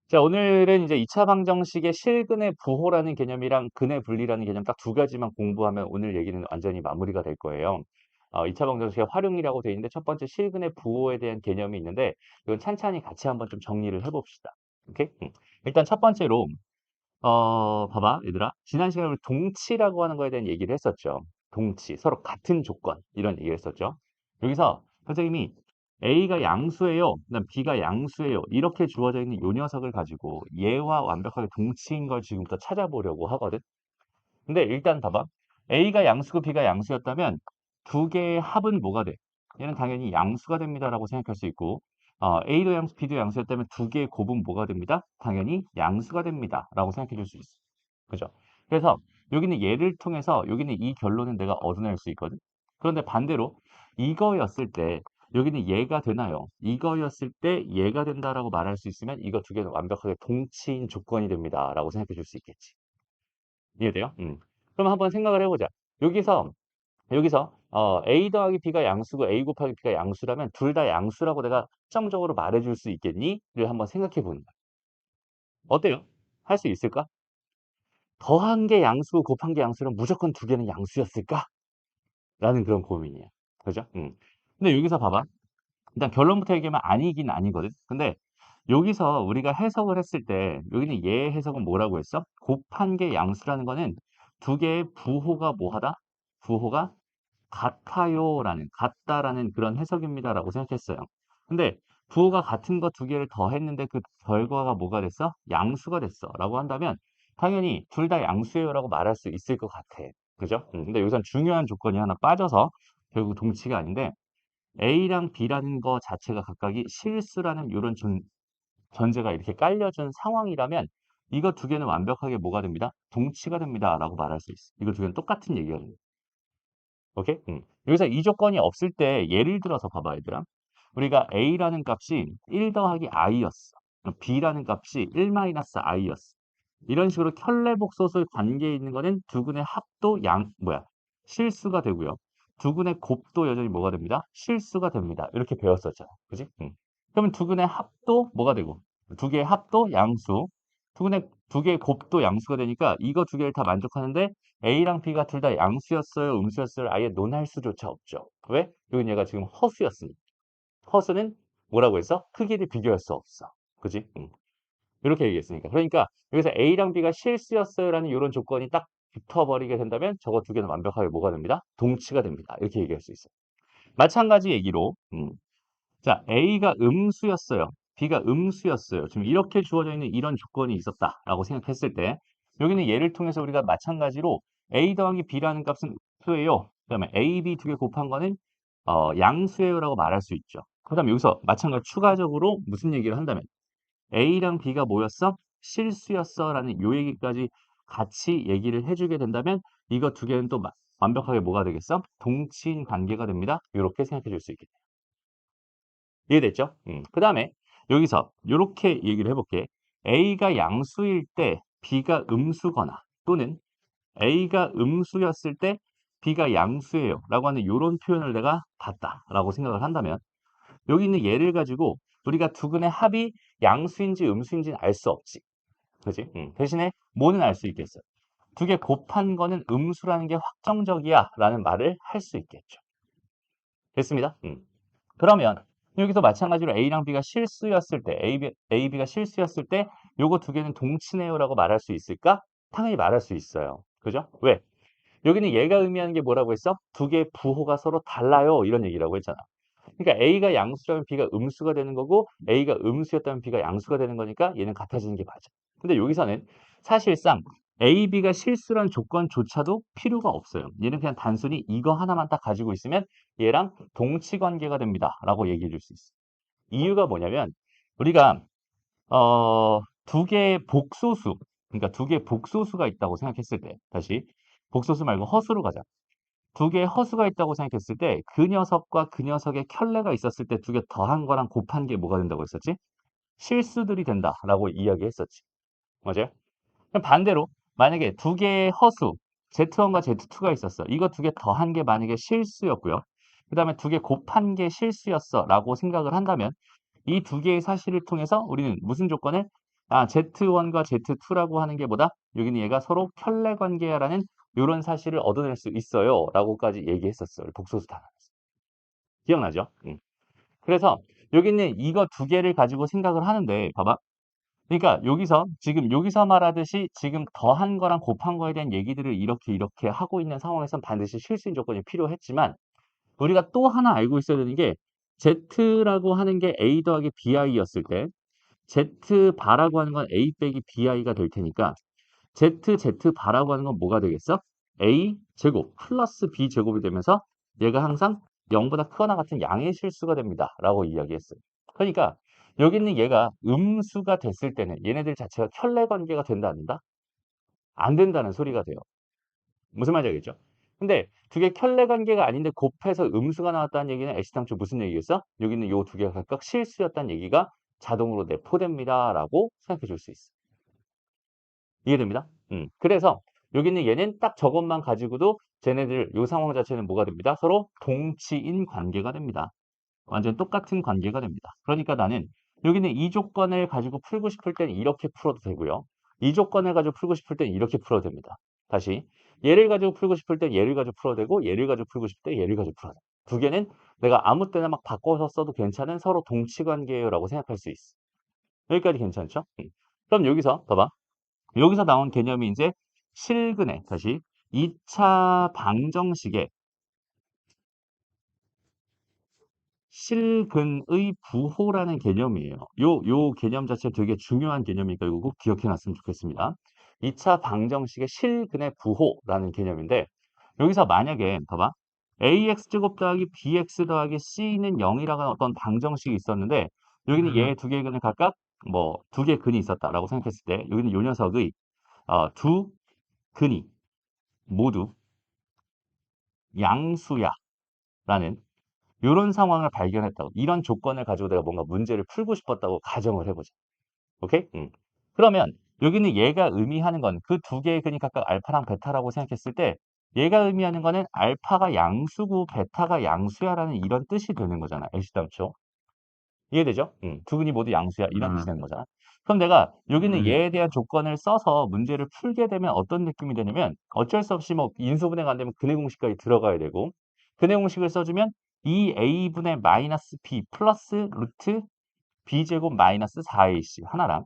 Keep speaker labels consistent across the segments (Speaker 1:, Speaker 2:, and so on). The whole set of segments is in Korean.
Speaker 1: 자, 오늘은 이제 2차 방정식의 실근의 부호라는 개념이랑 근의 분리라는 개념 딱 두 가지만 공부하면 오늘 얘기는 완전히 마무리가 될 거예요. 2차 방정식의 활용이라고 되어 있는데 첫 번째 실근의 부호에 대한 개념이 있는데 이건 찬찬히 같이 한번 좀 정리를 해봅시다. 오케이? 일단 첫 번째로 봐봐 얘들아. 지난 시간에 우리 동치라고 하는 거에 대한 얘기를 했었죠. 동치, 서로 같은 조건 이런 얘기를 했었죠. 여기서 선생님이 A가 양수예요, 그다음 B가 양수예요 이렇게 주어져 있는 요 녀석을 가지고 얘와 완벽하게 동치인 걸 지금부터 찾아보려고 하거든. 근데 일단 봐봐. A가 양수고 B가 양수였다면 두 개의 합은 뭐가 돼? 얘는 당연히 양수가 됩니다라고 생각할 수 있고 A도 양수, B도 양수였다면 두 개의 곱은 뭐가 됩니다? 당연히 양수가 됩니다라고 생각해 줄 수 있어. 그죠? 그래서 여기는 얘를 통해서 여기는 이 결론은 내가 얻어낼 수 있거든. 그런데 반대로 이거였을 때 여기는 얘가 되나요? 이거였을 때 얘가 된다라고 말할 수 있으면 이거 두 개는 완벽하게 동치인 조건이 됩니다라고 생각해 줄 수 있겠지. 이해돼요? 그럼 한번 생각을 해보자. 여기서 A 더하기 B가 양수고 A 곱하기 B가 양수라면 둘 다 양수라고 내가 특정적으로 말해줄 수 있겠니? 를 한번 생각해 보는 거야. 어때요? 할 수 있을까? 더한 게 양수고 곱한 게 양수라면 무조건 두 개는 양수였을까? 라는 그런 고민이야. 그죠? 근데 여기서 봐봐. 일단 결론부터 얘기하면 아니긴 아니거든. 근데 여기서 우리가 해석을 했을 때 여기는 얘 해석은 뭐라고 했어? 곱한 게 양수라는 거는 두 개의 부호가 뭐하다? 부호가 같아요라는 같다라는 그런 해석입니다라고 생각했어요. 근데 부호가 같은 거 두 개를 더했는데 그 결과가 뭐가 됐어? 양수가 됐어라고 한다면 당연히 둘 다 양수예요라고 말할 수 있을 것 같아. 그죠? 근데 여기선 중요한 조건이 하나 빠져서 결국 동치가 아닌데 A랑 B라는 거 자체가 각각이 실수라는 이런 전제가 이렇게 깔려준 상황이라면 이거 두 개는 완벽하게 뭐가 됩니다? 동치가 됩니다라고 말할 수 있어. 이거 두 개는 똑같은 얘기가 됩니다. 오케이? 여기서 이 조건이 없을 때 예를 들어서 봐봐 얘들아. 우리가 A라는 값이 1 더하기 i였어. B라는 값이 1 마이너스 i였어. 이런 식으로 켤레복소수 관계에 있는 거는 두근의 합도 실수가 되고요. 두근의 곱도 여전히 뭐가 됩니다? 실수가 됩니다. 이렇게 배웠었잖아. 그지? 그러면 두근의 합도 뭐가 되고 두 개의 합도 양수, 두 개의 곱도 양수가 되니까 이거 두 개를 다 만족하는데 A랑 B가 둘 다 양수였어요, 음수였어요? 아예 논할 수조차 없죠. 왜? 여기 얘가 지금 허수였으니. 허수는 뭐라고 했어? 크기를 비교할 수 없어. 그지? 이렇게 얘기했으니까. 그러니까 여기서 A랑 B가 실수였어요라는 이런 조건이 딱 붙어버리게 된다면 저거 두 개는 완벽하게 뭐가 됩니다? 동치가 됩니다. 이렇게 얘기할 수 있어요. 마찬가지 얘기로 자 A가 음수였어요. B가 음수였어요. 지금 이렇게 주어져 있는 이런 조건이 있었다라고 생각했을 때 여기는 얘를 통해서 우리가 마찬가지로 A 더하기 B라는 값은 수예요. 그다음에 A, B 두 개 곱한 거는 양수예요라고 말할 수 있죠. 그다음에 여기서 마찬가지로 추가적으로 무슨 얘기를 한다면 A랑 B가 뭐였어? 실수였어라는 요 얘기까지 같이 얘기를 해주게 된다면 이거 두 개는 또 완벽하게 뭐가 되겠어? 동치인 관계가 됩니다. 이렇게 생각해 줄 수 있겠네요. 이해됐죠? 그다음에 여기서 이렇게 얘기를 해볼게. A가 양수일 때 B가 음수거나 또는 A가 음수였을 때 B가 양수예요 라고 하는 이런 표현을 내가 봤다라고 생각을 한다면 여기 있는 예를 가지고 우리가 두근의 합이 양수인지 음수인지는 알 수 없지. 그지? 대신에 뭐는 알 수 있겠어요. 두 개 곱한 거는 음수라는 게 확정적이야 라는 말을 할 수 있겠죠. 됐습니다. 그러면 여기서 마찬가지로 A랑 B가 실수였을 때 A, B가 실수였을 때 요거 두 개는 동치네요 라고 말할 수 있을까? 당연히 말할 수 있어요. 그죠? 왜? 여기는 얘가 의미하는 게 뭐라고 했어? 두 개의 부호가 서로 달라요 이런 얘기라고 했잖아. 그러니까 A가 양수라면 B가 음수가 되는 거고 A가 음수였다면 B가 양수가 되는 거니까 얘는 같아지는 게 맞아. 근데 여기서는 사실상 A, B가 실수란 조건조차도 필요가 없어요. 얘는 그냥 단순히 이거 하나만 딱 가지고 있으면 얘랑 동치 관계가 됩니다. 라고 얘기해 줄 수 있어. 이유가 뭐냐면 우리가 두 개의 복소수 그러니까 두 개의 복소수가 있다고 생각했을 때 다시 복소수 말고 허수로 가자. 두 개의 허수가 있다고 생각했을 때 그 녀석과 그 녀석의 켤레가 있었을 때 두 개 더한 거랑 곱한 게 뭐가 된다고 했었지? 실수들이 된다라고 이야기했었지. 맞아요? 그럼 반대로 만약에 두 개의 허수 Z1과 Z2가 있었어. 이거 두 개 더한 게 만약에 실수였고요. 그 다음에 두 개 곱한 게 실수였어 라고 생각을 한다면 이 두 개의 사실을 통해서 우리는 무슨 조건을 Z1과 Z2라고 하는 게 뭐다? 여기는 얘가 서로 켤레 관계야라는 이런 사실을 얻어낼 수 있어요. 라고까지 얘기했었어요. 독소수 단원에서. 기억나죠? 그래서 여기는 이거 두 개를 가지고 생각을 하는데, 봐봐. 그러니까 여기서 지금 여기서 말하듯이 지금 더한 거랑 곱한 거에 대한 얘기들을 이렇게 하고 있는 상황에선 반드시 실수인 조건이 필요했지만 우리가 또 하나 알고 있어야 되는 게 Z라고 하는 게 A 더하기 BI였을 때 Z 바라고 하는 건 A 빼기 BI가 될 테니까 Z 바라고 하는 건 뭐가 되겠어? A 제곱 플러스 B 제곱이 되면서 얘가 항상 0보다 크거나 같은 양의 실수가 됩니다. 라고 이야기했어요. 그러니까 여기 있는 얘가 음수가 됐을 때는 얘네들 자체가 켤레 관계가 된다 안 된다? 안 된다는 소리가 돼요. 무슨 말인지 알겠죠? 근데 두 개 켤레 관계가 아닌데 곱해서 음수가 나왔다는 얘기는 애시당초 무슨 얘기겠어? 여기 있는 요 두 개가 각각 실수였다는 얘기가 자동으로 내포됩니다. 라고 생각해 줄 수 있어. 이해됩니다? 그래서 여기 있는 얘는 딱 저것만 가지고도 쟤네들 요 상황 자체는 뭐가 됩니다? 서로 동치인 관계가 됩니다. 완전 똑같은 관계가 됩니다. 그러니까 나는 여기는 이 조건을 가지고 풀고 싶을 때는 이렇게 풀어도 되고요. 이 조건을 가지고 풀고 싶을 때는 이렇게 풀어도 됩니다. 다시 얘를 가지고 풀고 싶을 때 얘를 가지고 풀어도 되고 얘를 가지고 풀고 싶을 때 얘를 가지고 풀어도 돼요. 두 개는 내가 아무 때나 막 바꿔서 써도 괜찮은 서로 동치 관계라고 생각할 수 있어. 여기까지 괜찮죠? 그럼 여기서 봐봐. 여기서 나온 개념이 이제 실근의 다시 2차 방정식의 실근의 부호라는 개념이에요. 요 개념 자체 되게 중요한 개념이니까 이거 꼭 기억해 놨으면 좋겠습니다. 2차 방정식의 실근의 부호라는 개념인데 여기서 만약에 봐봐. ax제곱 더하기 bx 더하기 c는 0이라는 어떤 방정식이 있었는데 여기는 얘 두 개의 근을 각각 뭐 두 개의 근이 있었다라고 생각했을 때 여기는 요 녀석의 두 근이 모두 양수야라는 이런 상황을 발견했다고. 이런 조건을 가지고 내가 뭔가 문제를 풀고 싶었다고 가정을 해보자. 오케이? 그러면 여기는 얘가 의미하는 건 그 두 개의 근이 각각 알파랑 베타라고 생각했을 때 얘가 의미하는 거는 알파가 양수고 베타가 양수야라는 이런 뜻이 되는 거잖아. 애시당초. 이해되죠? 두 근이 모두 양수야. 이런 뜻이 되는 거잖아. 그럼 내가 여기는 얘에 대한 조건을 써서 문제를 풀게 되면 어떤 느낌이 되냐면 어쩔 수 없이 뭐 인수분해가 안 되면 근해 공식까지 들어가야 되고 근해 공식을 써주면 2a분의 마이너스 b 플러스 루트 b제곱 마이너스 4ac 하나랑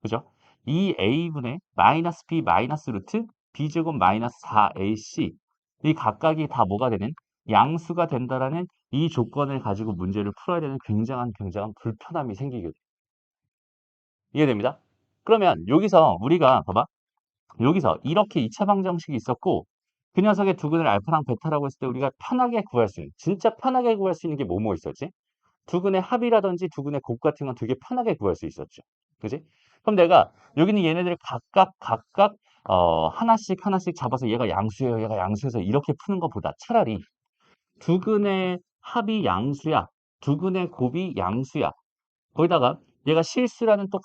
Speaker 1: 그죠? 2a분의 마이너스 b 마이너스 루트 b제곱 마이너스 4ac 이 각각이 다 뭐가 되는 양수가 된다라는 이 조건을 가지고 문제를 풀어야 되는 굉장한 불편함이 생기게 돼요. 이해됩니다? 그러면 여기서 우리가 봐봐. 여기서 이렇게 2차 방정식이 있었고 그 녀석의 두 근을 알파랑 베타라고 했을 때 우리가 편하게 구할 수 있는 진짜 편하게 구할 수 있는 게 뭐 있었지? 두 근의 합이라든지 두 근의 곱 같은 건 되게 편하게 구할 수 있었죠. 그지? 그럼 내가 여기는 얘네들을 각각 하나씩 잡아서 얘가 양수예요. 얘가 양수여서 이렇게 푸는 것보다 차라리 두 근의 합이 양수야. 두 근의 곱이 양수야. 거기다가 얘가 실수라는 또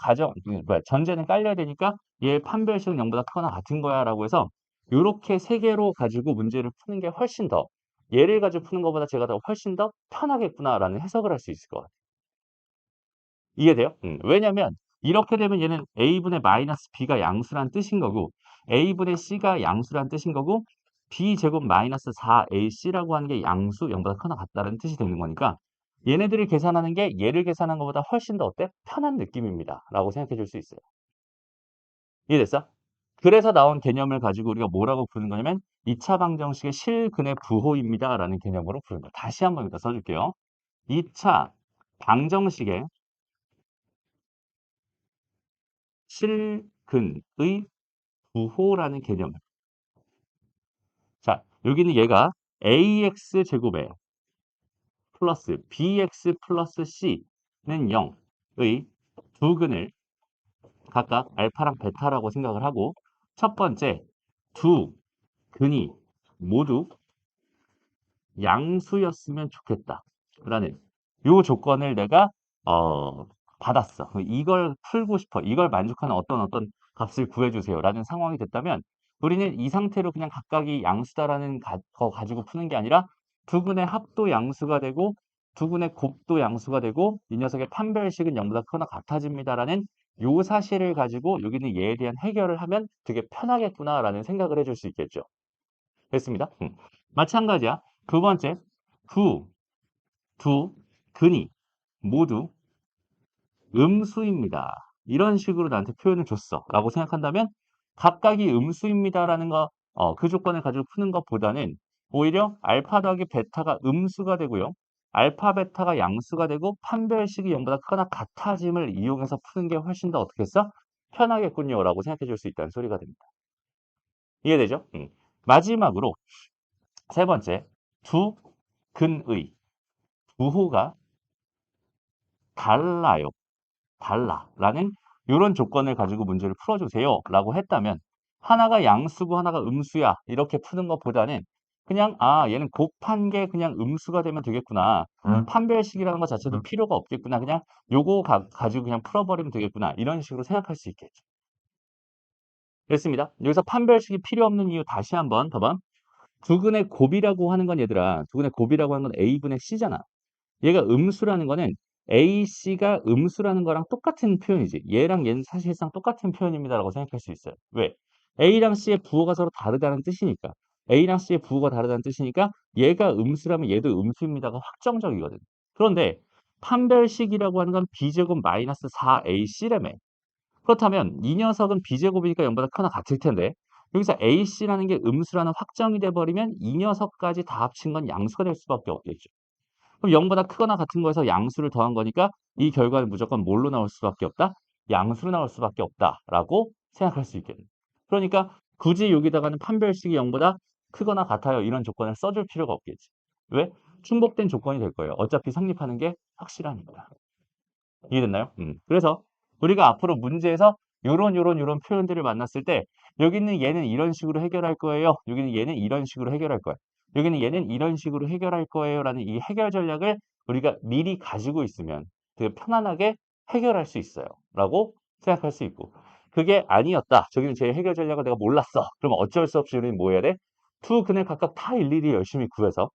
Speaker 1: 전제는 깔려야 되니까 얘 판별식은 0보다 크거나 같은 거야 라고 해서 요렇게 세 개로 가지고 문제를 푸는 게 훨씬 더 얘를 가지고 푸는 것보다 제가 더 훨씬 더 편하겠구나라는 해석을 할 수 있을 것 같아요. 이해돼요? 왜냐면 이렇게 되면 얘는 a분의 마이너스 b가 양수란 뜻인 거고 a분의 c가 양수란 뜻인 거고 b제곱 마이너스 4ac라고 하는 게 양수 0보다 크거나 같다는 뜻이 되는 거니까 얘네들을 계산하는 게 얘를 계산한 것보다 훨씬 더 어때? 편한 느낌입니다. 라고 생각해 줄 수 있어요. 이해됐어? 그래서 나온 개념을 가지고 우리가 뭐라고 부르는 거냐면 2차 방정식의 실근의 부호입니다. 라는 개념으로 부르는 거예요. 다시 한번 여기다 써줄게요. 2차 방정식의 실근의 부호라는 개념. 자, 여기는 얘가 ax 제곱에 플러스 bx 플러스 c는 0의 두 근을 각각 알파랑 베타라고 생각을 하고 첫 번째 두 근이 모두 양수였으면 좋겠다. 라는 요 조건을 내가 어, 받았어. 이걸 풀고 싶어. 이걸 만족하는 어떤 값을 구해주세요. 라는 상황이 됐다면 우리는 이 상태로 그냥 각각이 양수다라는 거 가지고 푸는 게 아니라 두 근의 합도 양수가 되고 두 근의 곱도 양수가 되고 이 녀석의 판별식은 0보다 크거나 같아집니다라는 요 사실을 가지고 여기는 얘에 대한 해결을 하면 되게 편하겠구나라는 생각을 해줄 수 있겠죠. 됐습니다. 마찬가지야. 두 번째, 두, 근이 모두 음수입니다. 이런 식으로 나한테 표현을 줬어. 라고 생각한다면 각각이 음수입니다라는 거, 그 조건을 가지고 푸는 것보다는 오히려 알파 더하기 베타가 음수가 되고요. 알파, 베타가 양수가 되고 판별식이 0보다 크거나 같아짐을 이용해서 푸는 게 훨씬 더 어떻게 했어? 편하겠군요. 라고 생각해 줄 수 있다는 소리가 됩니다. 이해되죠? 마지막으로 세 번째, 두 근의 부호가 달라요. 달라라는 이런 조건을 가지고 문제를 풀어주세요 라고 했다면 하나가 양수고 하나가 음수야 이렇게 푸는 것보다는 그냥 얘는 곱한 게 그냥 음수가 되면 되겠구나. 판별식이라는 것 자체도 필요가 없겠구나. 그냥 요거 가지고 그냥 풀어버리면 되겠구나. 이런 식으로 생각할 수 있겠죠. 됐습니다. 여기서 판별식이 필요 없는 이유 다시 한번 봐봐. 두근의 곱이라고 하는 건 얘들아. 두근의 곱이라고 하는 건 A분의 C잖아. 얘가 음수라는 거는 AC가 음수라는 거랑 똑같은 표현이지. 얘랑 얘는 사실상 똑같은 표현입니다라고 생각할 수 있어요. 왜? A랑 C의 부호가 서로 다르다는 뜻이니까. A랑 C의 부호가 다르다는 뜻이니까 얘가 음수라면 얘도 음수입니다가 확정적이거든. 그런데 판별식이라고 하는 건 B제곱 마이너스 4AC라며. 그렇다면 이 녀석은 B제곱이니까 0보다 크거나 같을 텐데 여기서 AC라는 게 음수라는 확정이 돼버리면 이 녀석까지 다 합친 건 양수가 될 수밖에 없겠죠. 그럼 0보다 크거나 같은 거에서 양수를 더한 거니까 이 결과는 무조건 뭘로 나올 수밖에 없다? 양수로 나올 수밖에 없다라고 생각할 수 있겠네. 그러니까 굳이 여기다가는 판별식이 0보다 크거나 같아요. 이런 조건을 써줄 필요가 없겠지. 왜? 충족된 조건이 될 거예요. 어차피 성립하는 게 확실하니까. 이해됐나요? 그래서 우리가 앞으로 문제에서 요런 표현들을 만났을 때 여기는 얘는 이런 식으로 해결할 거예요. 여기는 얘는 이런 식으로 해결할 거예요. 여기는 얘는 이런 식으로 해결할 거예요라는 이 해결 전략을 우리가 미리 가지고 있으면 되게 편안하게 해결할 수 있어요. 라고 생각할 수 있고 그게 아니었다. 저기는 제 해결 전략을 내가 몰랐어. 그러면 어쩔 수 없이 우리는 뭐 해야 돼? 두 근을 각각 다 일일이 열심히 구해서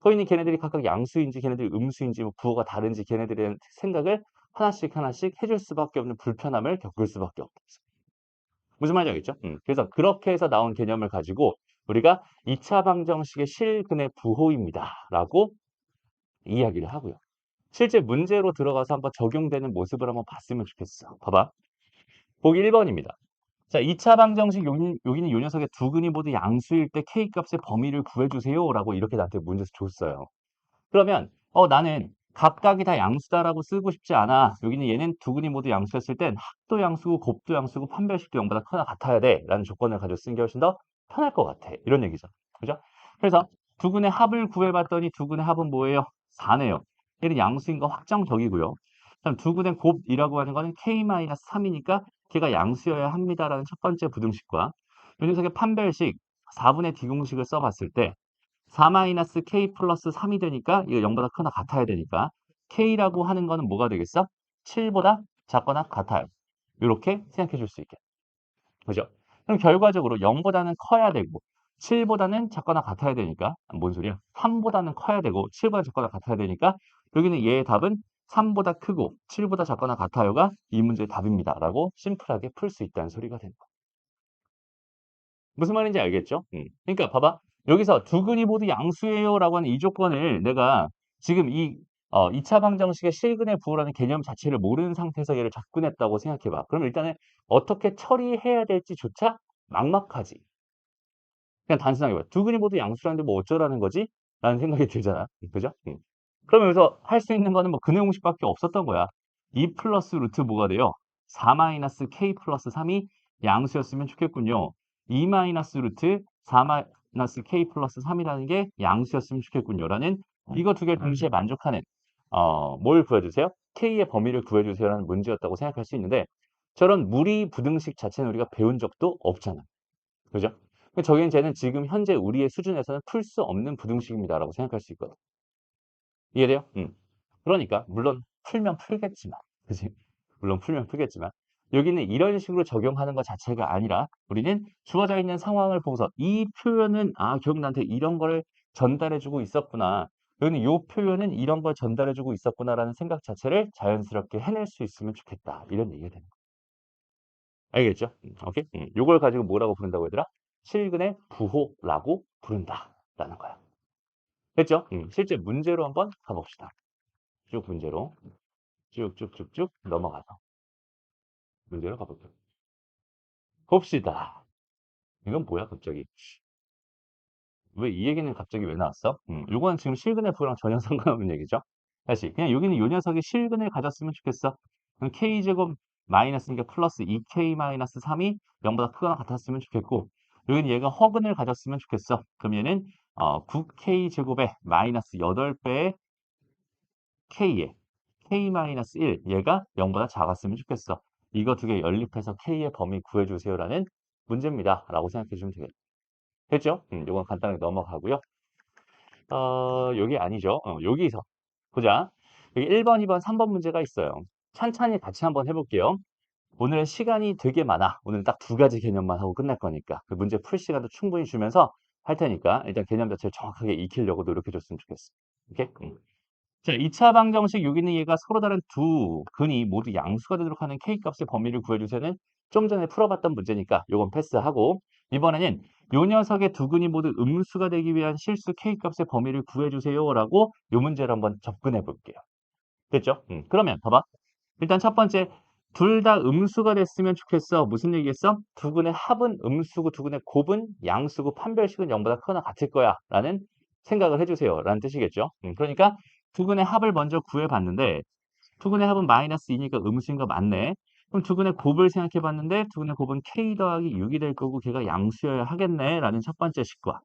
Speaker 1: 거인이 걔네들이 각각 양수인지 걔네들이 음수인지 뭐 부호가 다른지 걔네들의 생각을 하나씩 하나씩 해줄 수밖에 없는 불편함을 겪을 수밖에 없다. 무슨 말인지 알겠죠? 그래서 그렇게 해서 나온 개념을 가지고 우리가 2차 방정식의 실근의 부호입니다. 라고 이야기를 하고요. 실제 문제로 들어가서 한번 적용되는 모습을 한번 봤으면 좋겠어. 봐봐. 보기 1번입니다. 자, 2차 방정식 여기는 요 녀석의 두 근이 모두 양수일 때 K값의 범위를 구해주세요. 라고 이렇게 나한테 문제에서 줬어요. 그러면 나는 각각이 다 양수다라고 쓰고 싶지 않아. 여기는 얘는 두 근이 모두 양수였을 땐 합도 양수고 곱도 양수고 판별식도 0보다 크거나 같아야 돼. 라는 조건을 가지고 쓰는 게 훨씬 더 편할 것 같아. 이런 얘기죠. 그죠? 그래서 두 근의 합을 구해봤더니 두 근의 합은 뭐예요? 4네요. 얘는 양수인 거 확정적이고요. 그럼 두 근의 곱이라고 하는 거는 K-3이니까 걔가 양수여야 합니다라는 첫 번째 부등식과 이 녀석의 판별식 4분의 D공식을 써봤을 때 4-K 플러스 3이 되니까 이거 0보다 크거나 같아야 되니까 K라고 하는 거는 뭐가 되겠어? 7보다 작거나 같아요. 이렇게 생각해 줄 수 있게. 그죠? 그럼 결과적으로 0보다는 커야 되고 7보다는 작거나 같아야 되니까 뭔 소리야? 3보다는 커야 되고 7보다 작거나 같아야 되니까 여기는 얘의 답은 3보다 크고 7보다 작거나 같아요가 이 문제의 답입니다. 라고 심플하게 풀 수 있다는 소리가 된다. 무슨 말인지 알겠죠? 그러니까 봐봐. 여기서 두 근이 모두 양수예요라고 하는 이 조건을 내가 지금 2차 방정식의 실근의 부호라는 개념 자체를 모르는 상태에서 얘를 접근했다고 생각해봐. 그럼 일단은 어떻게 처리해야 될지조차 막막하지. 그냥 단순하게 봐. 두 근이 모두 양수라는데 뭐 어쩌라는 거지? 라는 생각이 들잖아. 그죠? 그럼 여기서 할 수 있는 거는 뭐 근해 공식밖에 없었던 거야. 2 플러스 루트 뭐가 돼요? 4 마이너스 k 플러스 3이 양수였으면 좋겠군요. 2 마이너스 루트 4 마이너스 k 플러스 3이라는 게 양수였으면 좋겠군요. 라는 이거 두 개를 동시에 만족하는 뭘 구해주세요? k의 범위를 구해주세요라는 문제였다고 생각할 수 있는데 저런 무리 부등식 자체는 우리가 배운 적도 없잖아. 그죠? 저기는 쟤는 지금 현재 우리의 수준에서는 풀 수 없는 부등식입니다라고 생각할 수 있거든. 이해돼요? 그러니까 물론 풀면 풀겠지만, 그지? 물론 풀면 풀겠지만 여기는 이런 식으로 적용하는 것 자체가 아니라 우리는 주어져 있는 상황을 보고서 이 표현은 결국 나한테 이런 거를 전달해주고 있었구나. 여기는 이 표현은 이런 걸 전달해주고 있었구나라는 생각 자체를 자연스럽게 해낼 수 있으면 좋겠다. 이런 얘기가 되는 거예요. 알겠죠? 오케이? 요걸 가지고 뭐라고 부른다고 얘들아? 실근의 부호라고 부른다라는 거야. 됐죠? 실제 문제로 한번 가봅시다. 쭉 문제로 쭉쭉쭉쭉 넘어가서 문제로 가볼게요. 봅시다. 이건 뭐야 갑자기? 왜 이 얘기는 갑자기 왜 나왔어? 요거는 지금 실근의 부호랑 전혀 상관없는 얘기죠. 다시 그냥 여기는 요 녀석이 실근을 가졌으면 좋겠어. 그럼 k제곱 마이너스니까 플러스 2k 마이너스 3이 0보다 크거나 같았으면 좋겠고 여기는 얘가 허근을 가졌으면 좋겠어. 그럼 얘는 9k 제곱에 마이너스 8배의 k에 k 마이너스 1 얘가 0보다 작았으면 좋겠어. 이거 두 개 연립해서 k의 범위 구해주세요라는 문제입니다. 라고 생각해 주면 되겠죠. 됐죠? 요건 간단하게 넘어가고요. 여기 아니죠. 여기서 보자. 여기 1번, 2번, 3번 문제가 있어요. 찬찬히 같이 한번 해볼게요. 오늘은 시간이 되게 많아. 오늘 딱 두 가지 개념만 하고 끝날 거니까. 그 문제 풀 시간도 충분히 주면서 할 테니까 일단 개념 자체를 정확하게 익히려고 노력해 줬으면 좋겠어. 오케이? 자, 2차 방정식 여기 있는 얘가 서로 다른 두 근이 모두 양수가 되도록 하는 K값의 범위를 구해주세요는 좀 전에 풀어봤던 문제니까 요건 패스하고 이번에는 요 녀석의 두 근이 모두 음수가 되기 위한 실수 K값의 범위를 구해주세요라고 요 문제를 한번 접근해 볼게요. 됐죠? 그러면 봐봐. 일단 첫 번째 둘 다 음수가 됐으면 좋겠어. 무슨 얘기겠어? 두 근의 합은 음수고 두 근의 곱은 양수고 판별식은 0보다 크거나 같을 거야 라는 생각을 해주세요 라는 뜻이겠죠. 그러니까 두 근의 합을 먼저 구해봤는데 두 근의 합은 마이너스 2니까 음수인 거 맞네. 그럼 두 근의 곱을 생각해봤는데 두 근의 곱은 k 더하기 6이 될 거고 걔가 양수여야 하겠네 라는 첫 번째 식과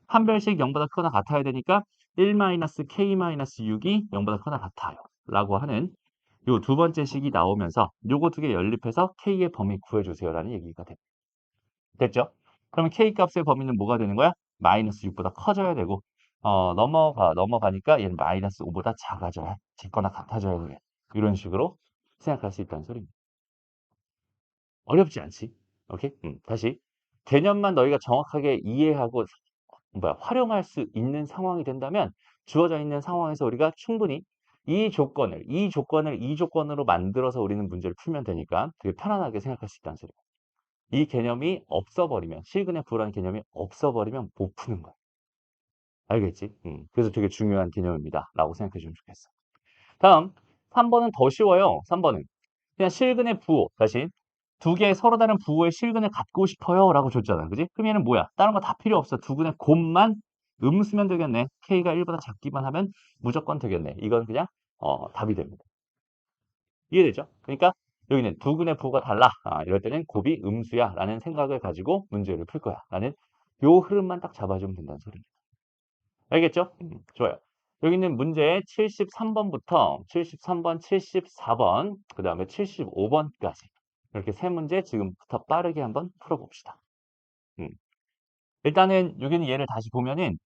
Speaker 1: 판별식 0보다 크거나 같아야 되니까 1-k-6이 0보다 크거나 같아요 라고 하는 요 두 번째 식이 나오면서 요거 두 개 연립해서 k의 범위 구해주세요라는 얘기가 됐죠? 그러면 k 값의 범위는 뭐가 되는 거야? 마이너스 6보다 커져야 되고 넘어가니까 얘는 마이너스 5보다 작아져야 작거나 같아져야 돼. 이런 식으로 생각할 수 있다는 소리입니다. 어렵지 않지? 오케이? 다시 개념만 너희가 정확하게 이해하고 활용할 수 있는 상황이 된다면 주어져 있는 상황에서 우리가 충분히 이 조건으로 만들어서 우리는 문제를 풀면 되니까 되게 편안하게 생각할 수 있다는 소리야. 이 개념이 없어버리면 실근의 부호라는 개념이 없어버리면 못 푸는 거야. 알겠지? 그래서 되게 중요한 개념입니다. 라고 생각해 주면 좋겠어. 다음 3번은 더 쉬워요. 3번은 그냥 실근의 부호 다시 두 개의 서로 다른 부호의 실근을 갖고 싶어요 라고 줬잖아. 그지? 그럼 얘는 뭐야? 다른 거 다 필요 없어. 두 근의 곱만 음수면 되겠네. k가 1보다 작기만 하면 무조건 되겠네. 이건 그냥 답이 됩니다. 이해되죠? 그러니까 여기는 두 근의 부호가 달라. 이럴 때는 곱이 음수야 라는 생각을 가지고 문제를 풀 거야 라는 요 흐름만 딱 잡아주면 된다는 소리입니다. 알겠죠? 좋아요. 여기 있는 문제 73번부터 73번, 74번, 그 다음에 75번까지 이렇게 세 문제 지금부터 빠르게 한번 풀어봅시다. 음. 일단은 여기는 얘를 다시 보면은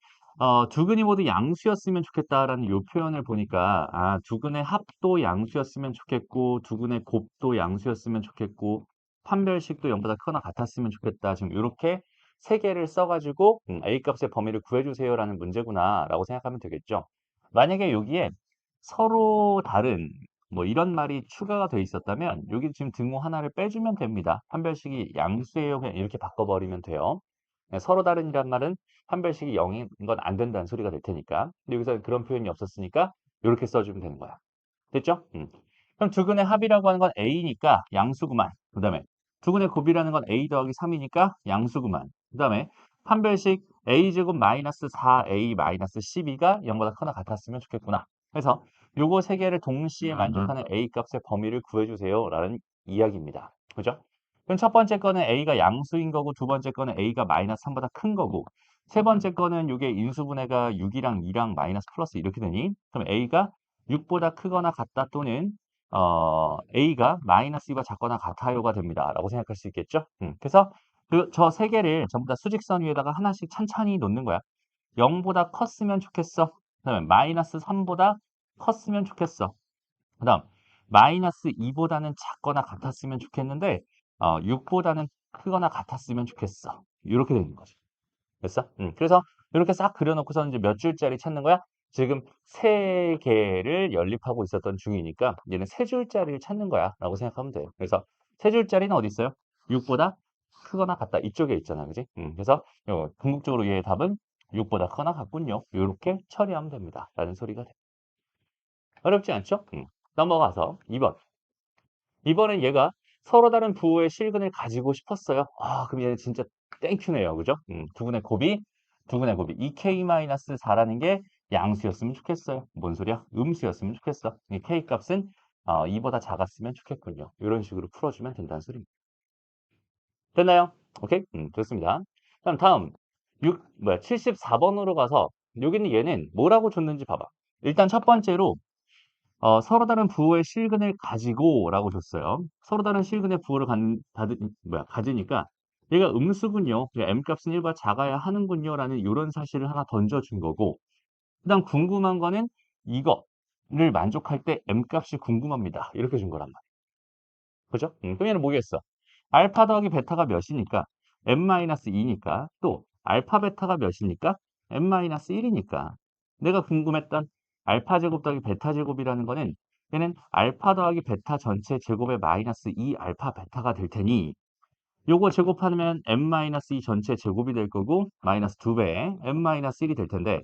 Speaker 1: 두 근이 모두 양수였으면 좋겠다라는 요 표현을 보니까 두 근의 합도 양수였으면 좋겠고 두 근의 곱도 양수였으면 좋겠고 판별식도 0보다 크거나 같았으면 좋겠다. 지금 이렇게 세 개를 써가지고 A 값의 범위를 구해주세요라는 문제구나라고 생각하면 되겠죠. 만약에 여기에 서로 다른 뭐 이런 말이 추가가 돼 있었다면 여기 지금 등호 하나를 빼주면 됩니다. 판별식이 양수예요. 그냥 이렇게 바꿔버리면 돼요. 서로 다른이란 말은 판별식이 0인 건 안 된다는 소리가 될 테니까. 근데 여기서 그런 표현이 없었으니까 이렇게 써주면 되는 거야. 됐죠? 그럼 두근의 합이라고 하는 건 A니까 양수구만. 그 다음에 두근의 곱이라는 건 A 더하기 3이니까 양수구만. 그 다음에 판별식 A제곱 마이너스 4A 마이너스 12가 0보다 크거나 같았으면 좋겠구나. 그래서 요거 세 개를 동시에 만족하는 A 값의 범위를 구해주세요. 라는 이야기입니다. 그죠? 그럼 첫 번째 거는 A가 양수인 거고 두 번째 거는 A가 마이너스 3보다 큰 거고 세 번째 거는 이게 인수분해가 6이랑 2랑 마이너스 플러스 이렇게 되니 그럼 A가 6보다 크거나 같다 또는 A가 마이너스 2가 작거나 같아요가 됩니다. 라고 생각할 수 있겠죠? 그래서 저 세 개를 전부 다 수직선 위에다가 하나씩 찬찬히 놓는 거야. 0보다 컸으면 좋겠어. 그 다음에 마이너스 3보다 컸으면 좋겠어. 그 다음 마이너스 2보다는 작거나 같았으면 좋겠는데 6보다는 크거나 같았으면 좋겠어. 이렇게 되는 거죠. 됐어? 그래서 이렇게 싹 그려놓고서 이제 몇 줄짜리 찾는 거야? 지금 세 개를 연립하고 있었던 중이니까 얘는 세 줄짜리를 찾는 거야 라고 생각하면 돼요. 그래서 세 줄짜리는 어디 있어요? 6보다 크거나 같다. 이쪽에 있잖아. 그지? 그래서 궁극적으로 얘의 답은 6보다 크거나 같군요. 이렇게 처리하면 됩니다. 라는 소리가 돼. 어렵지 않죠? 넘어가서 2번. 이번엔 얘가 서로 다른 부호의 실근을 가지고 싶었어요. 아, 그럼 얘는 진짜 땡큐네요. 그죠? 두근의 곱이 2k-4라는 게 양수였으면 좋겠어요. 뭔 소리야? 음수였으면 좋겠어. 이 k 값은 2보다 작았으면 좋겠군요. 이런 식으로 풀어주면 된다는 소리입니다. 됐나요? 오케이? 좋습니다. 그럼 다음 74번으로 가서 여기는 얘는 뭐라고 줬는지 봐봐. 일단 첫 번째로 서로 다른 부호의 실근을 가지고라고 줬어요. 서로 다른 실근의 부호를 가지니까 얘가 음수군요. m값은 1보다 작아야 하는군요라는 이런 사실을 하나 던져준 거고, 그다음 궁금한 거는 이거를 만족할 때 m값이 궁금합니다. 이렇게 준 거란 말이에요. 그죠? 그럼 얘는 뭐겠어? 알파 더하기 베타가 몇이니까 m-2니까 또 알파 베타가 몇이니까 m-1이니까 내가 궁금했던 알파 제곱 더하기 베타 제곱이라는 거는 얘는 알파 더하기 베타 전체 제곱의 마이너스 2 알파 베타가 될 테니 요거 제곱하면 m-2 전체 제곱이 될 거고 마이너스 2배 m-1이 될 텐데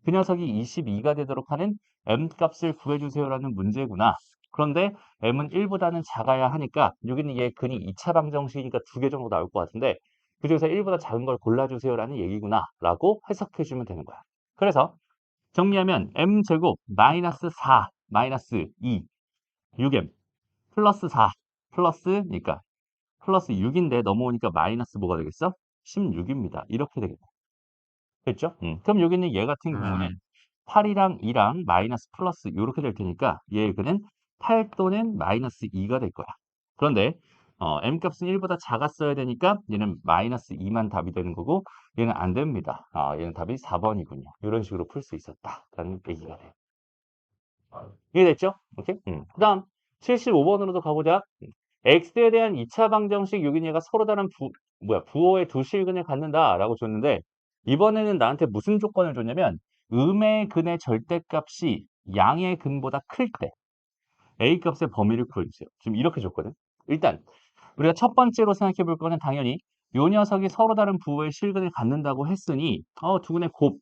Speaker 1: 그 녀석이 22가 되도록 하는 m값을 구해주세요라는 문제구나. 그런데 m은 1보다는 작아야 하니까 여기는 얘 근이 2차 방정식이니까 2개 정도 나올 것 같은데 그중에서 1보다 작은 걸 골라주세요라는 얘기구나 라고 해석해주면 되는 거야. 그래서 정리하면 m제곱 마이너스 4 마이너스 2 6m 플러스 4 플러스니까 플러스 6인데 넘어오니까 마이너스 뭐가 되겠어? 16입니다. 이렇게 되겠다. 됐죠? 그럼 여기는 얘 같은 경우는 8이랑 2랑 마이너스 플러스 이렇게 될 테니까 얘는 8 또는 마이너스 2가 될 거야. 그런데 m값은 1보다 작았어야 되니까 얘는 마이너스 2만 답이 되는 거고 얘는 안 됩니다. 얘는 답이 4번이군요. 이런 식으로 풀 수 있었다라는 얘기가 돼요. 이해됐죠? 오케이? 그 다음 75번으로도 가보자. x에 대한 2차 방정식 여기는 얘가 서로 다른 부호의 두 실근을 갖는다라고 줬는데 이번에는 나한테 무슨 조건을 줬냐면 음의 근의 절대값이 양의 근보다 클 때 a 값의 범위를 구해주세요. 지금 이렇게 줬거든. 일단 우리가 첫 번째로 생각해 볼 거는 당연히 요 녀석이 서로 다른 부호의 실근을 갖는다고 했으니 두근의 곱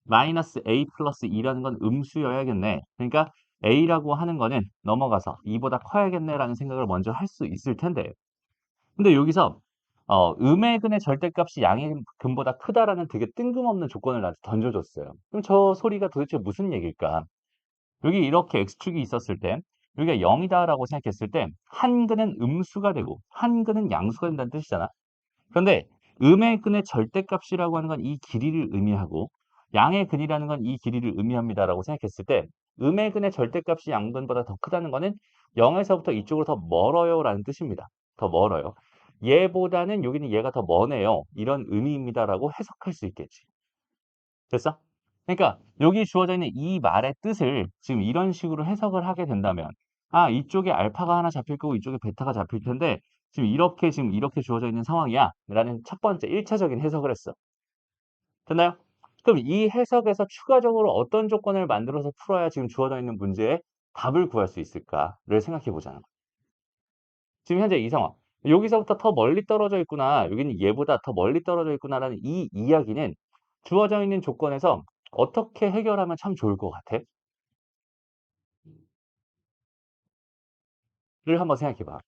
Speaker 1: 마이너스 a 플러스 2라는 건 음수여야겠네. 그러니까 a라고 하는 거는 넘어가서 2보다 커야겠네라는 생각을 먼저 할 수 있을 텐데 근데 여기서 음의 근의 절대값이 양의 근보다 크다라는 되게 뜬금없는 조건을 나한테 던져줬어요. 그럼 저 소리가 도대체 무슨 얘기일까? 여기 이렇게 x축이 있었을 때 여기가 0이다라고 생각했을 때 한 근은 음수가 되고 한 근은 양수가 된다는 뜻이잖아. 그런데 음의 근의 절대값이라고 하는 건 이 길이를 의미하고 양의 근이라는 건 이 길이를 의미합니다라고 생각했을 때 음의 근의 절대값이 양근보다 더 크다는 거는 0에서부터 이쪽으로 더 멀어요라는 뜻입니다. 더 멀어요. 얘보다는 여기는 얘가 더 머네요. 이런 의미입니다라고 해석할 수 있겠지. 됐어? 그러니까 여기 주어져 있는 이 말의 뜻을 지금 이런 식으로 해석을 하게 된다면 이쪽에 알파가 하나 잡힐 거고 이쪽에 베타가 잡힐 텐데 지금 이렇게 주어져 있는 상황이야. 라는 첫 번째 1차적인 해석을 했어. 됐나요? 그럼 이 해석에서 추가적으로 어떤 조건을 만들어서 풀어야 지금 주어져 있는 문제에 답을 구할 수 있을까를 생각해 보자는 거야. 지금 현재 이 상황. 여기서부터 더 멀리 떨어져 있구나. 여기는 얘보다 더 멀리 떨어져 있구나라는 이 이야기는 주어져 있는 조건에서 어떻게 해결하면 참 좋을 것 같아? 를 한번 생각해 봐.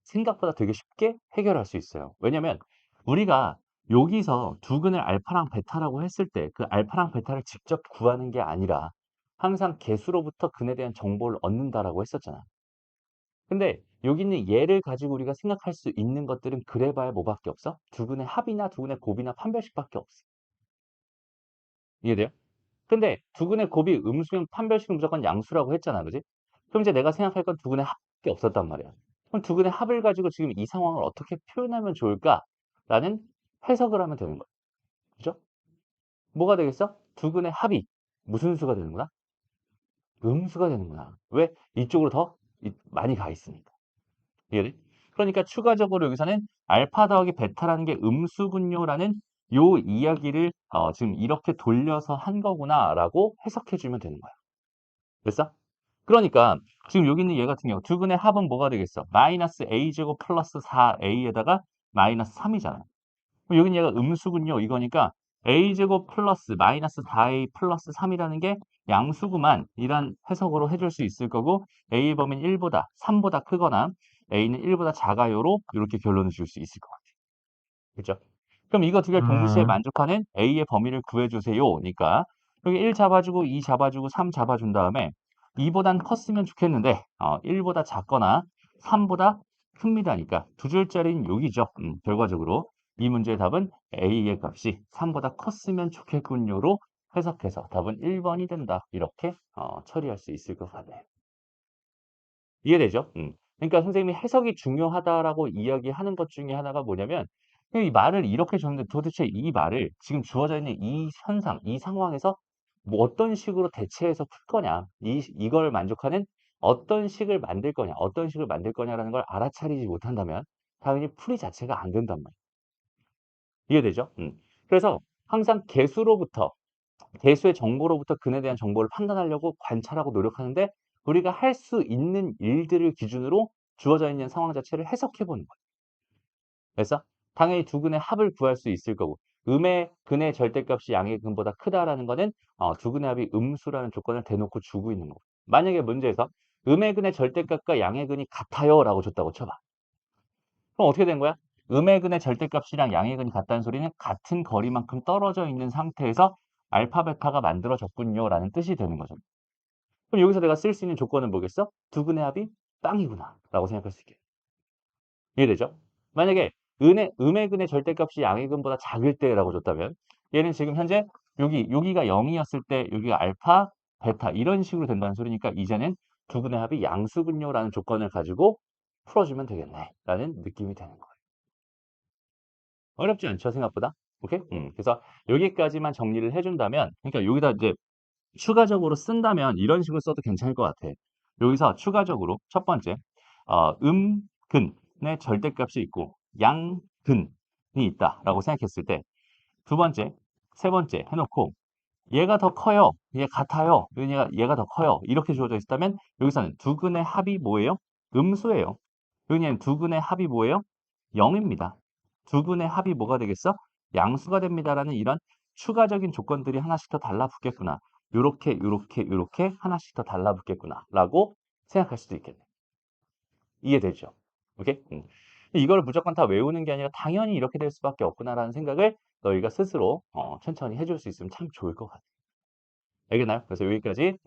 Speaker 1: 생각보다 되게 쉽게 해결할 수 있어요. 왜냐면 우리가 여기서 두근을 알파랑 베타라고 했을 때 그 알파랑 베타를 직접 구하는 게 아니라 항상 개수로부터 근에 대한 정보를 얻는다라고 했었잖아. 근데 여기 있는 얘를 가지고 우리가 생각할 수 있는 것들은 그래봐야 뭐밖에 없어? 두근의 합이나 두근의 곱이나 판별식밖에 없어. 이해돼요? 근데 두근의 곱이 음수면 판별식은 무조건 양수라고 했잖아. 그지? 그럼 이제 내가 생각할 건 두근의 합밖에 없었단 말이야. 그럼 두근의 합을 가지고 지금 이 상황을 어떻게 표현하면 좋을까라는 해석을 하면 되는 거야. 그죠? 뭐가 되겠어? 두근의 합이 무슨 수가 되는구나? 음수가 되는구나. 왜? 이쪽으로 더 많이 가 있으니까. 이해돼? 그러니까 추가적으로 여기서는 알파 더하기 베타라는 게 음수군요라는 요 이야기를 지금 이렇게 돌려서 한 거구나라고 해석해 주면 되는 거야. 됐어? 그러니까 지금 여기 있는 얘 같은 경우 두 근의 합은 뭐가 되겠어? 마이너스 a제곱 플러스 4a에다가 마이너스 3이잖아. 그럼 여기는 얘가 음수군요. 이거니까 a제곱 플러스 마이너스 4a 플러스 3이라는 게 양수구만 이란 해석으로 해줄 수 있을 거고 a의 범위는 1보다 3보다 크거나 a는 1보다 작아요로 이렇게 결론을 줄 수 있을 것 같아요. 그죠? 그럼 이거 두 개를 동시에 만족하는 a의 범위를 구해주세요니까 여기 1 잡아주고 2 잡아주고 3 잡아준 다음에 2보단 컸으면 좋겠는데 1보다 작거나 3보다 큽니다니까 두 줄짜리는 여기죠. 결과적으로 이 문제의 답은 a의 값이 3보다 컸으면 좋겠군요로 해석해서 답은 1번이 된다. 이렇게 처리할 수 있을 것 같네요. 이해되죠? 그러니까 선생님이 해석이 중요하다라고 이야기하는 것 중에 하나가 뭐냐면 이 말을 이렇게 줬는데 도대체 이 말을 지금 주어져 있는 이 현상, 이 상황에서 뭐 어떤 식으로 대체해서 풀 거냐, 이걸 만족하는 어떤 식을 만들 거냐, 어떤 식을 만들 거냐라는 걸 알아차리지 못한다면 당연히 풀이 자체가 안 된단 말이에요. 이해되죠? 그래서 항상 개수로부터 대수의 정보로부터 근에 대한 정보를 판단하려고 관찰하고 노력하는데 우리가 할 수 있는 일들을 기준으로 주어져 있는 상황 자체를 해석해 보는 거예요. 그래서 당연히 두 근의 합을 구할 수 있을 거고 음의 근의 절대값이 양의 근보다 크다라는 거는 두 근의 합이 음수라는 조건을 대놓고 주고 있는 거고 만약에 문제에서 음의 근의 절대값과 양의 근이 같아요 라고 줬다고 쳐봐. 그럼 어떻게 된 거야? 음의 근의 절대값이랑 양의 근이 같다는 소리는 같은 거리만큼 떨어져 있는 상태에서 알파, 베타가 만들어졌군요 라는 뜻이 되는 거죠. 그럼 여기서 내가 쓸 수 있는 조건은 뭐겠어? 두 근의 합이 빵이구나 라고 생각할 수 있게. 이해되죠? 만약에 음의 근의 절대값이 양의 근보다 작을 때라고 줬다면 얘는 지금 현재 여기가 0이었을 때 여기가 알파, 베타 이런 식으로 된다는 소리니까 이제는 두 근의 합이 양수군요 라는 조건을 가지고 풀어주면 되겠네 라는 느낌이 되는 거예요. 어렵지 않죠 생각보다? 오케이? 그래서 여기까지만 정리를 해준다면 그러니까 여기다 이제 추가적으로 쓴다면 이런 식으로 써도 괜찮을 것 같아. 여기서 추가적으로 첫 번째, 근의 절대값이 있고 양근이 있다라고 생각했을 때 두 번째, 세 번째 해놓고 얘가 더 커요, 얘 같아요, 얘가 더 커요 이렇게 주어져 있다면 여기서는 두 근의 합이 뭐예요? 음수예요. 여기는 두 근의 합이 뭐예요? 0입니다. 두 근의 합이 뭐가 되겠어? 양수가 됩니다라는 이런 추가적인 조건들이 하나씩 더 달라붙겠구나. 요렇게 하나씩 더 달라붙겠구나. 라고 생각할 수도 있겠네. 이해되죠? 오케이? 이걸 무조건 다 외우는 게 아니라 당연히 이렇게 될 수밖에 없구나라는 생각을 너희가 스스로 천천히 해줄 수 있으면 참 좋을 것 같아. 알겠나요? 그래서 여기까지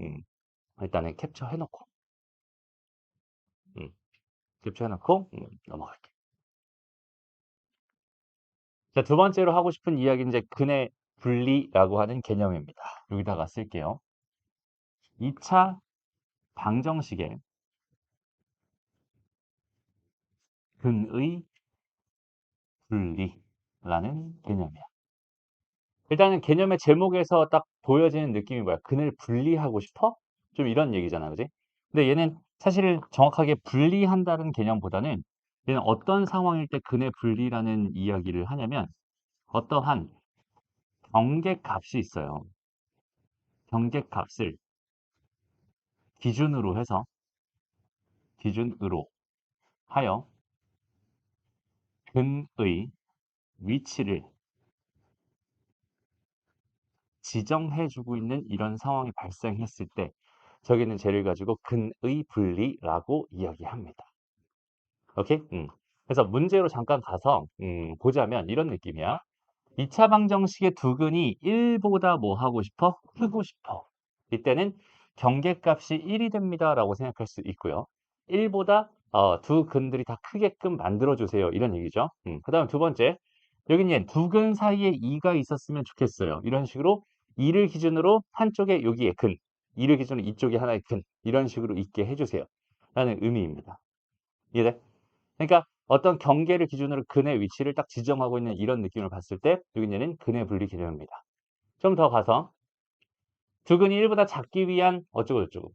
Speaker 1: 일단은 캡처해놓고 캡처해놓고 넘어갈게. 자, 두 번째로 하고 싶은 이야기는 이제 근의 분리라고 하는 개념입니다. 여기다가 쓸게요. 2차 방정식의 근의 분리라는 개념이야. 일단은 개념의 제목에서 딱 보여지는 느낌이 뭐야? 근을 분리하고 싶어? 좀 이런 얘기잖아, 그지? 근데 얘는 사실 정확하게 분리한다는 개념보다는 얘는 어떤 상황일 때 근의 분리라는 이야기를 하냐면 어떠한 경계값이 있어요. 경계값을 기준으로 해서 기준으로 하여 근의 위치를 지정해주고 있는 이런 상황이 발생했을 때 저기는 쟤를 가지고 근의 분리라고 이야기합니다. 오케이? 그래서 문제로 잠깐 가서 보자면 이런 느낌이야. 2차 방정식의 두 근이 1보다 뭐 하고 싶어? 크고 싶어. 이때는 경계값이 1이 됩니다. 라고 생각할 수 있고요. 1보다 두 근들이 다 크게끔 만들어주세요. 이런 얘기죠. 그 다음 두 번째. 여기는 두 근 사이에 2가 있었으면 좋겠어요. 이런 식으로 2를 기준으로 한쪽에 여기에 근, 2를 기준으로 이쪽에 하나의 근, 이런 식으로 있게 해주세요. 라는 의미입니다. 이해돼? 그러니까 어떤 경계를 기준으로 근의 위치를 딱 지정하고 있는 이런 느낌을 봤을 때 여기는 근의 분리 개념입니다. 좀 더 가서 두 근이 1보다 작기 위한 어쩌고저쩌고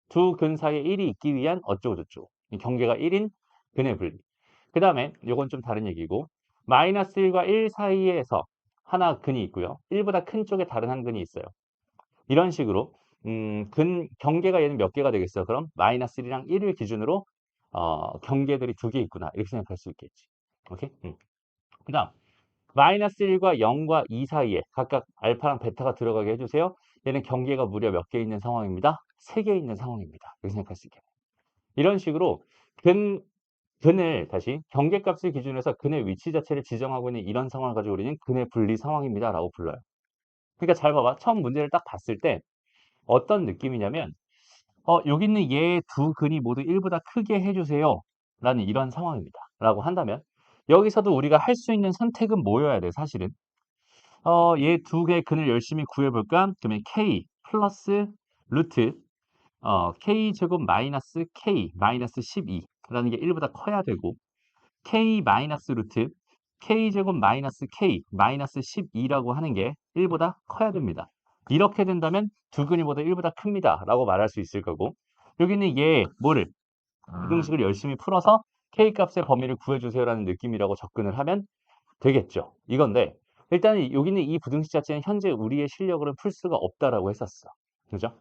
Speaker 1: 두 근 사이에 1이 있기 위한 어쩌고저쩌고 이 경계가 1인 근의 분리. 그 다음에 이건 좀 다른 얘기고 마이너스 1과 1 사이에서 하나 근이 있고요. 1보다 큰 쪽에 다른 한 근이 있어요. 이런 식으로 경계가 얘는 몇 개가 되겠어? 그럼 마이너스 1이랑 1을 기준으로 경계들이 두 개 있구나. 이렇게 생각할 수 있겠지. 오케이? 그 다음 마이너스 1과 0과 2 사이에 각각 알파랑 베타가 들어가게 해주세요. 얘는 경계가 무려 몇 개 있는 상황입니다. 3개 있는 상황입니다. 이렇게 생각할 수 있겠네. 이런 식으로 근, 근을 다시 경계값을 기준으로 해서 근의 위치 자체를 지정하고 있는 이런 상황을 가지고 우리는 근의 분리 상황입니다. 라고 불러요. 그러니까 잘 봐봐. 처음 문제를 딱 봤을 때 어떤 느낌이냐면 여기 있는 얘 두 근이 모두 1보다 크게 해주세요. 라는 이런 상황입니다. 라고 한다면 여기서도 우리가 할 수 있는 선택은 뭐여야 돼, 사실은. 얘 두 개의 근을 열심히 구해볼까? 그러면 k 플러스 루트 k 제곱 마이너스 k 마이너스 12라는 게 1보다 커야 되고 k 마이너스 루트 k 제곱 마이너스 k 마이너스 12라고 하는 게 1보다 커야 됩니다. 이렇게 된다면 두 근이 모두 1보다 큽니다. 라고 말할 수 있을 거고 여기는 얘 뭐를 부등식을 열심히 풀어서 k 값의 범위를 구해주세요라는 느낌이라고 접근을 하면 되겠죠. 이건데 일단 여기는 이 부등식 자체는 현재 우리의 실력으로는 풀 수가 없다라고 했었어. 그죠?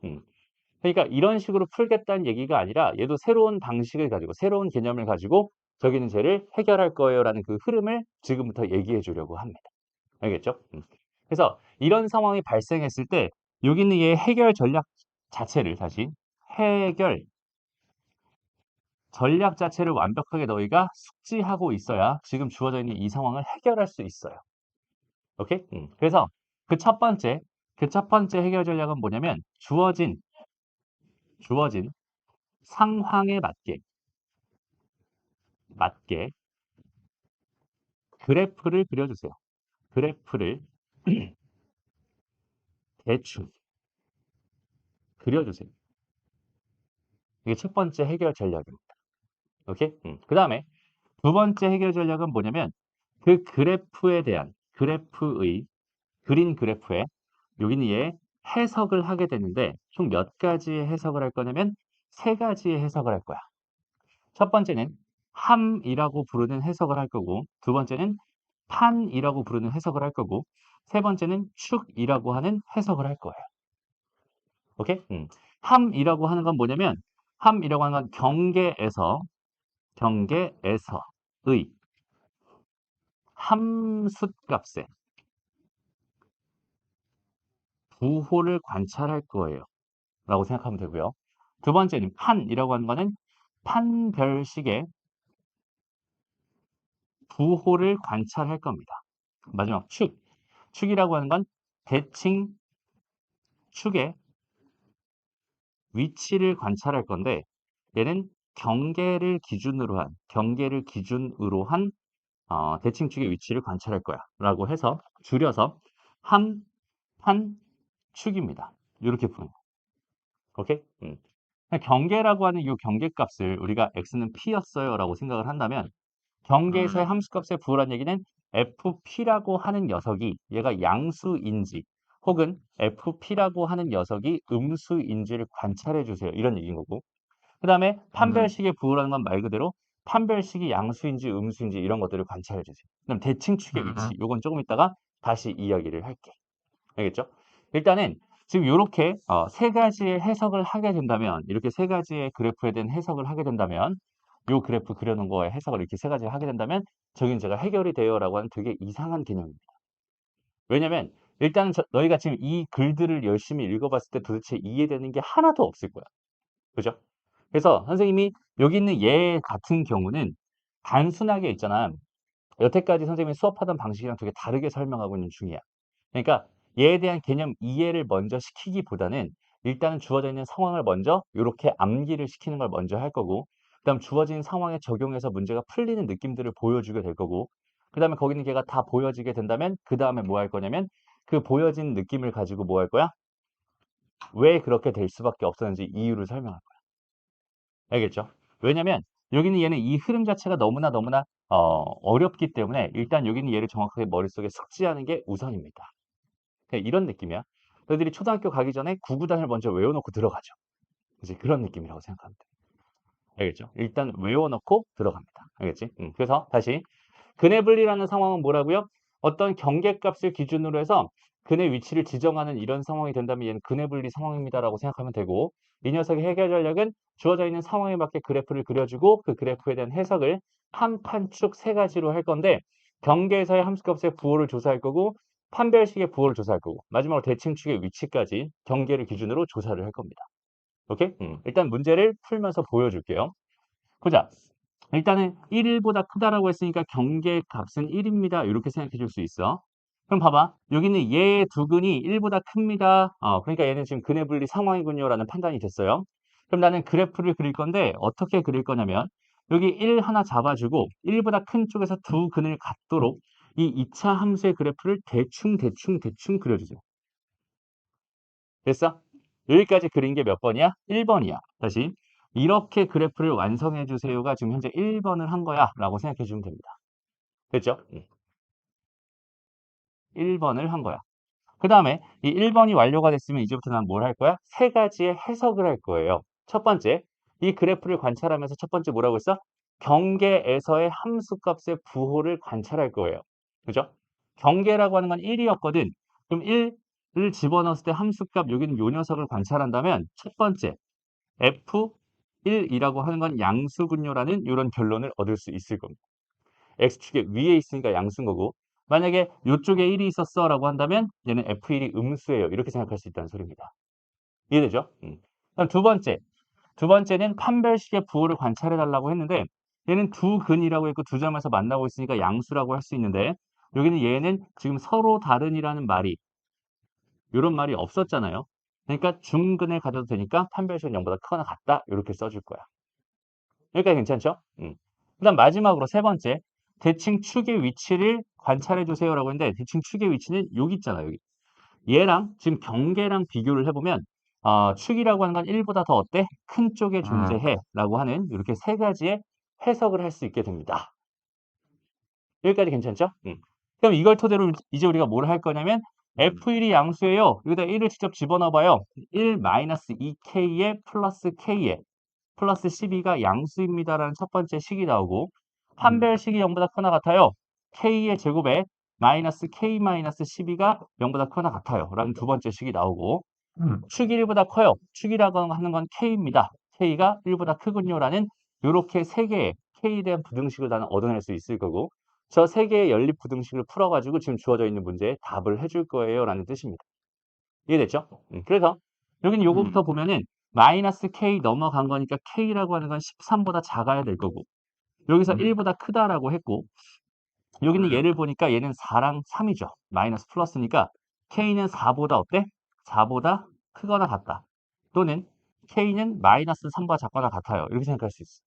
Speaker 1: 그러니까 이런 식으로 풀겠다는 얘기가 아니라 얘도 새로운 방식을 가지고 새로운 개념을 가지고 저기는 쟤를 해결할 거예요라는 그 흐름을 지금부터 얘기해 주려고 합니다. 알겠죠? 그래서 이런 상황이 발생했을 때 여기 있는 얘 해결 전략 자체를 다시 해결 전략 자체를 완벽하게 너희가 숙지하고 있어야 지금 주어져 있는 이 상황을 해결할 수 있어요. 오케이? 그래서 그 첫 번째 해결 전략은 뭐냐면 주어진 상황에 맞게 그래프를 그려주세요. 그래프를 대충 그려주세요. 이게 첫 번째 해결 전략입니다. 오케이? 그 다음에 두 번째 해결 전략은 뭐냐면 그 그래프에 대한 그래프의 그린 그래프에 여기는 얘 해석을 하게 되는데 총 몇 가지의 해석을 할 거냐면 세 가지의 해석을 할 거야. 첫 번째는 함이라고 부르는 해석을 할 거고 두 번째는 판이라고 부르는 해석을 할 거고 세 번째는 축이라고 하는 해석을 할 거예요. 오케이? 함이라고 하는 건 뭐냐면 함이라고 하는 건 경계에서의 함수값의 부호를 관찰할 거예요. 라고 생각하면 되고요. 두 번째는 판이라고 하는 거는 판별식의 부호를 관찰할 겁니다. 마지막 축이라고 하는 건 대칭 축의 위치를 관찰할 건데 얘는 경계를 기준으로 한 대칭축의 위치를 관찰할 거야. 라고 해서 줄여서 함, 판, 축입니다. 이렇게 푸는 거. 오케이? 경계라고 하는 이 경계값을 우리가 x는 p였어요. 라고 생각을 한다면 경계에서의 함수값의 부호란 얘기는 fp라고 하는 녀석이 얘가 양수인지 혹은 fp라고 하는 녀석이 음수인지를 관찰해 주세요. 이런 얘기인 거고. 그 다음에 판별식의 부호라는 건 말 그대로 판별식이 양수인지 음수인지 이런 것들을 관찰해 주세요. 그럼 대칭축의 위치, 요건 조금 있다가 다시 이야기를 할게. 알겠죠? 일단은 지금 이렇게 세 가지의 해석을 하게 된다면 이렇게 세 가지의 그래프에 대한 해석을 하게 된다면 요 그래프 그려놓은 거에 해석을 이렇게 세 가지 하게 된다면 저긴 제가 해결이 돼요라고 하는 되게 이상한 개념입니다. 왜냐면 일단 너희가 지금 이 글들을 열심히 읽어봤을 때 도대체 이해되는 게 하나도 없을 거야. 그죠? 그래서 선생님이 여기 있는 얘 같은 경우는 단순하게 있잖아. 여태까지 선생님이 수업하던 방식이랑 되게 다르게 설명하고 있는 중이야. 그러니까 얘에 대한 개념 이해를 먼저 시키기보다는 일단은 주어져 있는 상황을 먼저 이렇게 암기를 시키는 걸 먼저 할 거고 그다음 주어진 상황에 적용해서 문제가 풀리는 느낌들을 보여주게 될 거고 그다음에 거기 있는 걔가 다 보여지게 된다면 그 다음에 뭐 할 거냐면 그 보여진 느낌을 가지고 뭐 할 거야? 왜 그렇게 될 수밖에 없었는지 이유를 설명할 거야. 알겠죠? 왜냐면 여기는 얘는 이 흐름 자체가 너무나 어렵기 때문에 일단 여기는 얘를 정확하게 머릿속에 숙지하는 게 우선입니다. 그냥 이런 느낌이야. 너희들이 초등학교 가기 전에 구구단을 먼저 외워놓고 들어가죠. 이제 그런 느낌이라고 생각하면 돼. 알겠죠? 일단 외워놓고 들어갑니다. 알겠지? 그래서 다시 근해분리라는 상황은 뭐라고요? 어떤 경계값을 기준으로 해서 근의 위치를 지정하는 이런 상황이 된다면 얘는 근의 분리 상황입니다라고 생각하면 되고 이 녀석의 해결 전략은 주어져 있는 상황에 맞게 그래프를 그려주고 그 그래프에 대한 해석을 한 판 축 세 가지로 할 건데 경계에서의 함수값의 부호를 조사할 거고 판별식의 부호를 조사할 거고 마지막으로 대칭축의 위치까지 경계를 기준으로 조사를 할 겁니다. 오케이? 일단 문제를 풀면서 보여줄게요. 보자. 일단은 1보다 크다라고 했으니까 경계 값은 1입니다. 이렇게 생각해 줄 수 있어. 그럼 봐봐. 여기는 얘의 두 근이 1보다 큽니다. 그러니까 얘는 지금 근의 분리 상황이군요라는 판단이 됐어요. 그럼 나는 그래프를 그릴 건데 어떻게 그릴 거냐면 여기 1 하나 잡아주고 1보다 큰 쪽에서 두 근을 갖도록 이 2차 함수의 그래프를 대충 그려주세요. 됐어? 여기까지 그린 게 몇 번이야? 1번이야. 다시 이렇게 그래프를 완성해 주세요가 지금 현재 1번을 한 거야 라고 생각해 주면 됩니다. 됐죠? 1번을 한 거야. 그 다음에 이 1번이 완료가 됐으면 이제부터 난 뭘 할 거야? 세 가지의 해석을 할 거예요. 첫 번째, 이 그래프를 관찰하면서 첫 번째 뭐라고 했어? 경계에서의 함수값의 부호를 관찰할 거예요. 그죠? 경계라고 하는 건 1이었거든. 그럼 1을 집어넣었을 때 함수값 여기는 요 녀석을 관찰한다면 첫 번째, F1이라고 하는 건 양수군요라는 이런 결론을 얻을 수 있을 겁니다. X축의 위에 있으니까 양수인 거고 만약에 이쪽에 1이 있었어 라고 한다면 얘는 F1이 음수예요. 이렇게 생각할 수 있다는 소리입니다. 이해되죠? 그럼 두 번째는 판별식의 부호를 관찰해 달라고 했는데 얘는 두 근이라고 했고 두 점에서 만나고 있으니까 양수라고 할 수 있는데 여기는 얘는 지금 서로 다른이라는 말이 이런 말이 없었잖아요. 그러니까 중근을 가져도 되니까 판별식은 0보다 크거나 같다 이렇게 써줄 거야. 여기까지 괜찮죠? 그다음 마지막으로 세 번째 대칭 축의 위치를 관찰해 주세요라고 했는데 대칭 축의 위치는 여기 있잖아 여기. 얘랑 지금 경계랑 비교를 해보면 축이라고 하는 건 1보다 더 어때? 큰 쪽에 존재해라고 하는 이렇게 세 가지의 해석을 할 수 있게 됩니다. 여기까지 괜찮죠? 그럼 이걸 토대로 이제 우리가 뭘 할 거냐면 F1이 양수예요. 여기다 1을 직접 집어넣어 봐요. 1 2K에 플러스 K에 플러스 12가 양수입니다라는 첫 번째 식이 나오고 판별식이 0보다 크거나 같아요. K의 제곱에 마이너스 K 마이너스 12가 0보다 크거나 같아요. 라는 두 번째 식이 나오고 축이 1보다 커요. 축이라고 하는 건 K입니다. K가 1보다 크군요. 라는 이렇게 세 개의 K에 대한 부등식을 나는 얻어낼 수 있을 거고 저 세 개의 연립 부등식을 풀어가지고 지금 주어져 있는 문제에 답을 해줄 거예요. 라는 뜻입니다. 이해됐죠? 그래서 여기는 요거부터 보면은 마이너스 K 넘어간 거니까 K라고 하는 건 13보다 작아야 될 거고 여기서 1보다 크다라고 했고 여기는 얘를 보니까 얘는 4랑 3이죠. 마이너스 플러스니까 K는 4보다 어때? 4보다 크거나 같다. 또는 K는 마이너스 3보다 작거나 같아요. 이렇게 생각할 수 있어.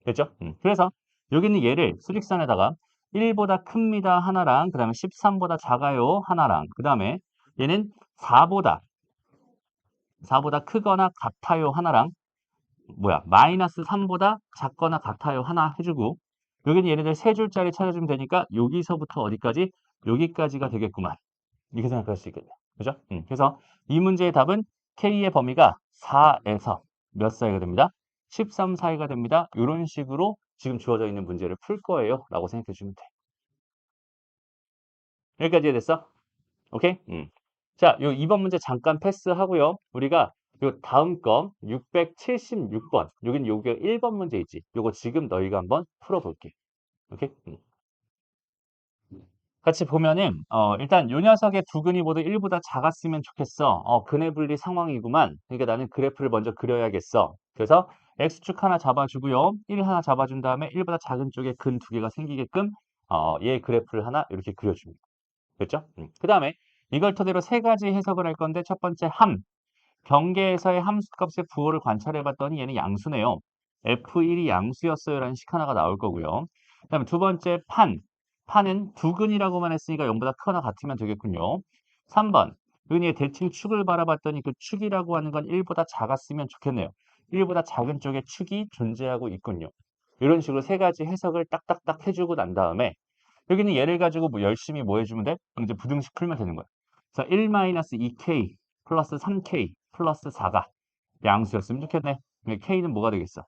Speaker 1: 됐죠? 그래서 여기는 얘를 수직선에다가 1보다 큽니다 하나랑 그 다음에 13보다 작아요 하나랑 그 다음에 얘는 4보다 크거나 같아요 하나랑 마이너스 3보다 작거나 같아요 하나 해주고 여기는 얘네들 세 줄짜리 찾아주면 되니까 여기서부터 어디까지? 여기까지가 되겠구만. 이렇게 생각할 수 있겠네요. 그죠? 그래서 이 문제의 답은 K의 범위가 4에서 몇 사이가 됩니다? 13 사이가 됩니다. 이런 식으로 지금 주어져 있는 문제를 풀 거예요. 라고 생각해 주면 돼. 여기까지 이해됐어? 오케이? 자, 요 2번 문제 잠깐 패스하고요. 우리가 요 다음 거 676번. 여긴 요게 1번 문제 있지. 요거 지금 너희가 한번 풀어볼게. 오케이? 같이 보면은 일단 요 녀석의 두 근이 모두 1보다 작았으면 좋겠어. 근의 분리 상황이구만. 그러니까 나는 그래프를 먼저 그려야겠어. 그래서 X축 하나 잡아주고요. 1 하나 잡아준 다음에 1보다 작은 쪽에 근 두 개가 생기게끔 얘 그래프를 하나 이렇게 그려줍니다. 됐죠? 그 다음에 이걸 토대로 세 가지 해석을 할 건데 첫 번째 경계에서의 함수값의 부호를 관찰해 봤더니 얘는 양수네요. F1이 양수였어요라는 식 하나가 나올 거고요. 그다음에 두 번째 판은 두근이라고만 했으니까 0보다 크거나 같으면 되겠군요. 3번 은희의 대칭 축을 바라봤더니 그 축이라고 하는 건 1보다 작았으면 좋겠네요. 1보다 작은 쪽에 축이 존재하고 있군요. 이런 식으로 세 가지 해석을 딱딱딱 해주고 난 다음에 여기는 얘를 가지고 열심히 해주면 돼? 이제 부등식 풀면 되는 거야. 그래서 1-2K 플러스 3K 플러스 4가 양수였으면 좋겠네. K는 뭐가 되겠어?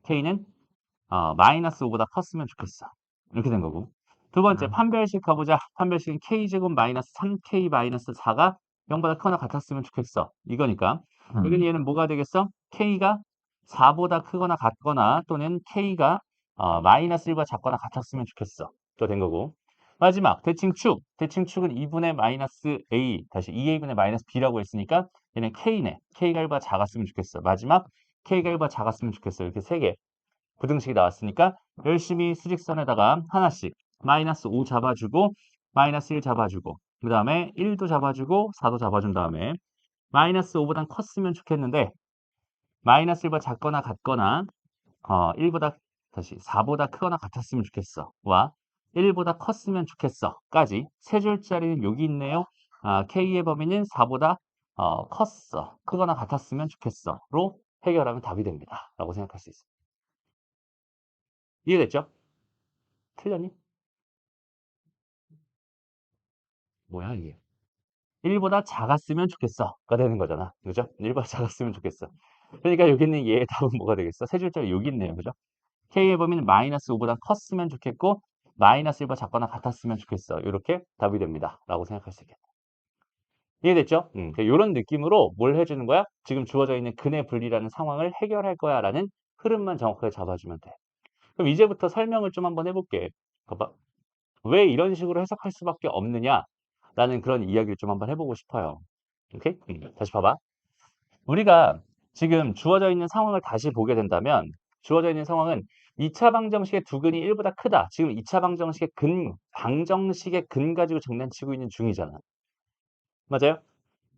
Speaker 1: K는 마이너스 5보다 컸으면 좋겠어. 이렇게 된 거고. 두 번째, 판별식 가보자. 판별식은 k제곱 마이너스 3k 마이너스 4가 0보다 크거나 같았으면 좋겠어. 이거니까. 여기는 얘는 뭐가 되겠어? k가 4보다 크거나 같거나 또는 k가 마이너스 1보다 작거나 같았으면 좋겠어. 또 된 거고. 마지막, 대칭축. 대칭축은 2분의 마이너스 a, 다시 2a분의 마이너스 b라고 했으니까 얘는 k네. k가 1보다 작았으면 좋겠어. 마지막, k가 1보다 작았으면 좋겠어. 이렇게 세 개. 부등식이 나왔으니까 열심히 수직선에다가 하나씩 마이너스 5 잡아주고 마이너스 1 잡아주고 그 다음에 1도 잡아주고 4도 잡아준 다음에 마이너스 5보단 컸으면 좋겠는데 마이너스 1보다 작거나 같거나 1보다 다시 4보다 크거나 같았으면 좋겠어 와 1보다 컸으면 좋겠어 까지 세 줄짜리는 여기 있네요. K의 범위는 4보다 컸어 크거나 같았으면 좋겠어로 해결하면 답이 됩니다 라고 생각할 수 있어요. 이해됐죠? 틀렸니? 뭐야 이게? 1보다 작았으면 좋겠어가 되는 거잖아. 그죠? 1보다 작았으면 좋겠어. 그러니까 여기 있는 얘의 답은 뭐가 되겠어? 세 줄짜리 여기 있네요. 그죠? K의 범위는 마이너스 5보다 컸으면 좋겠고 마이너스 1보다 작거나 같았으면 좋겠어. 이렇게 답이 됩니다. 라고 생각할 수 있겠다. 이해됐죠? 이런 느낌으로 뭘 해주는 거야? 지금 주어져 있는 근의 분리라는 상황을 해결할 거야 라는 흐름만 정확하게 잡아주면 돼. 그럼 이제부터 설명을 좀 한번 해볼게. 봐봐. 왜 이런 식으로 해석할 수밖에 없느냐라는 그런 이야기를 좀 한번 해보고 싶어요. 오케이? 다시 봐봐. 우리가 지금 주어져 있는 상황을 다시 보게 된다면 주어져 있는 상황은 2차 방정식의 두 근이 1보다 크다. 지금 2차 방정식의 방정식의 근 가지고 장난치고 있는 중이잖아. 맞아요?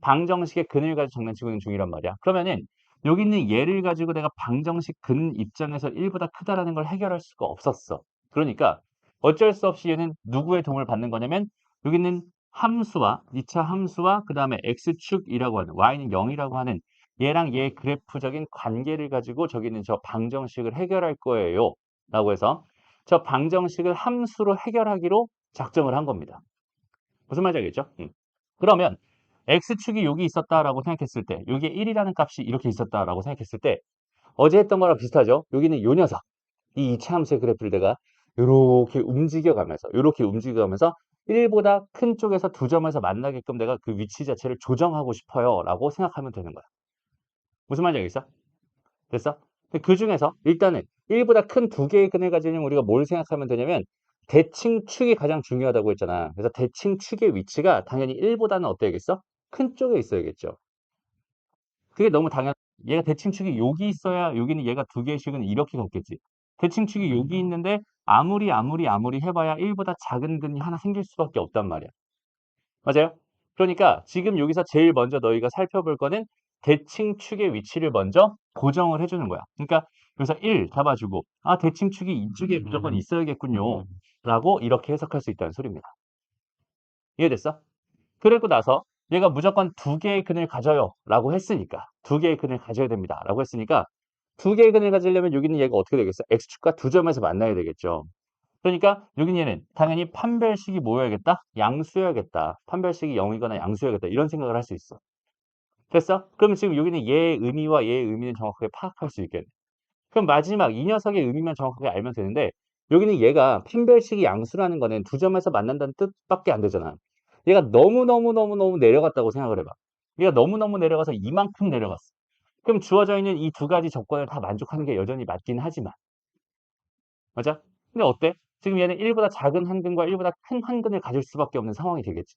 Speaker 1: 방정식의 근을 가지고 장난치고 있는 중이란 말이야. 그러면은 여기 있는 얘를 가지고 내가 방정식 근 입장에서 1보다 크다라는 걸 해결할 수가 없었어. 그러니까 어쩔 수 없이 얘는 누구의 도움을 받는 거냐면 여기 있는 함수와 2차 함수와 그 다음에 x축이라고 하는 y는 0이라고 하는 얘랑 얘의 그래프적인 관계를 가지고 저기 있는 저 방정식을 해결할 거예요. 라고 해서 저 방정식을 함수로 해결하기로 작정을 한 겁니다. 무슨 말인지 알겠죠? 그러면 x축이 여기 있었다라고 생각했을 때 여기에 1이라는 값이 이렇게 있었다라고 생각했을 때 어제 했던 거랑 비슷하죠? 여기는 요 녀석 이 이차함수의 그래프를 내가 이렇게 움직여가면서 1보다 큰 쪽에서 두 점에서 만나게끔 내가 그 위치 자체를 조정하고 싶어요 라고 생각하면 되는 거야. 무슨 말인지 알겠어? 됐어? 그 중에서 일단은 1보다 큰 두 개의 근을 가지려면 우리가 뭘 생각하면 되냐면 대칭축이 가장 중요하다고 했잖아. 그래서 대칭축의 위치가 당연히 1보다는 어때야겠어? 큰 쪽에 있어야겠죠. 그게 너무 당연. 얘가 대칭축이 여기 있어야 여기는 얘가 두 개씩은 이렇게 걷겠지. 대칭축이 여기 있는데 아무리 해봐야 1보다 작은 근이 하나 생길 수밖에 없단 말이야. 맞아요? 그러니까 지금 여기서 제일 먼저 너희가 살펴볼 거는 대칭축의 위치를 먼저 고정을 해주는 거야. 그러니까 여기서 1 잡아주고 대칭축이 이쪽에 무조건 있어야겠군요. 라고 이렇게 해석할 수 있다는 소리입니다. 이해됐어? 그리고 나서 얘가 무조건 두 개의 근을 가져요 라고 했으니까 두 개의 근을 가져야 됩니다 라고 했으니까 두 개의 근을 가지려면 여기는 얘가 어떻게 되겠어? x축과 두 점에서 만나야 되겠죠. 그러니까 여기는 얘는 당연히 판별식이 뭐여야겠다? 양수여야겠다. 판별식이 0이거나 양수여야겠다. 이런 생각을 할 수 있어. 됐어? 그러면 지금 여기는 얘의 의미와 얘의 의미는 정확하게 파악할 수 있겠네. 그럼 마지막 이 녀석의 의미만 정확하게 알면 되는데 여기는 얘가 판별식이 양수라는 거는 두 점에서 만난다는 뜻밖에 안 되잖아. 얘가 너무너무 내려갔다고 생각을 해봐. 얘가 너무너무 내려가서 이만큼 내려갔어. 그럼 주어져 있는 이 두 가지 조건을 다 만족하는 게 여전히 맞긴 하지만 맞아? 근데 어때? 지금 얘는 1보다 작은 한근과 1보다 큰 한근을 가질 수밖에 없는 상황이 되겠지.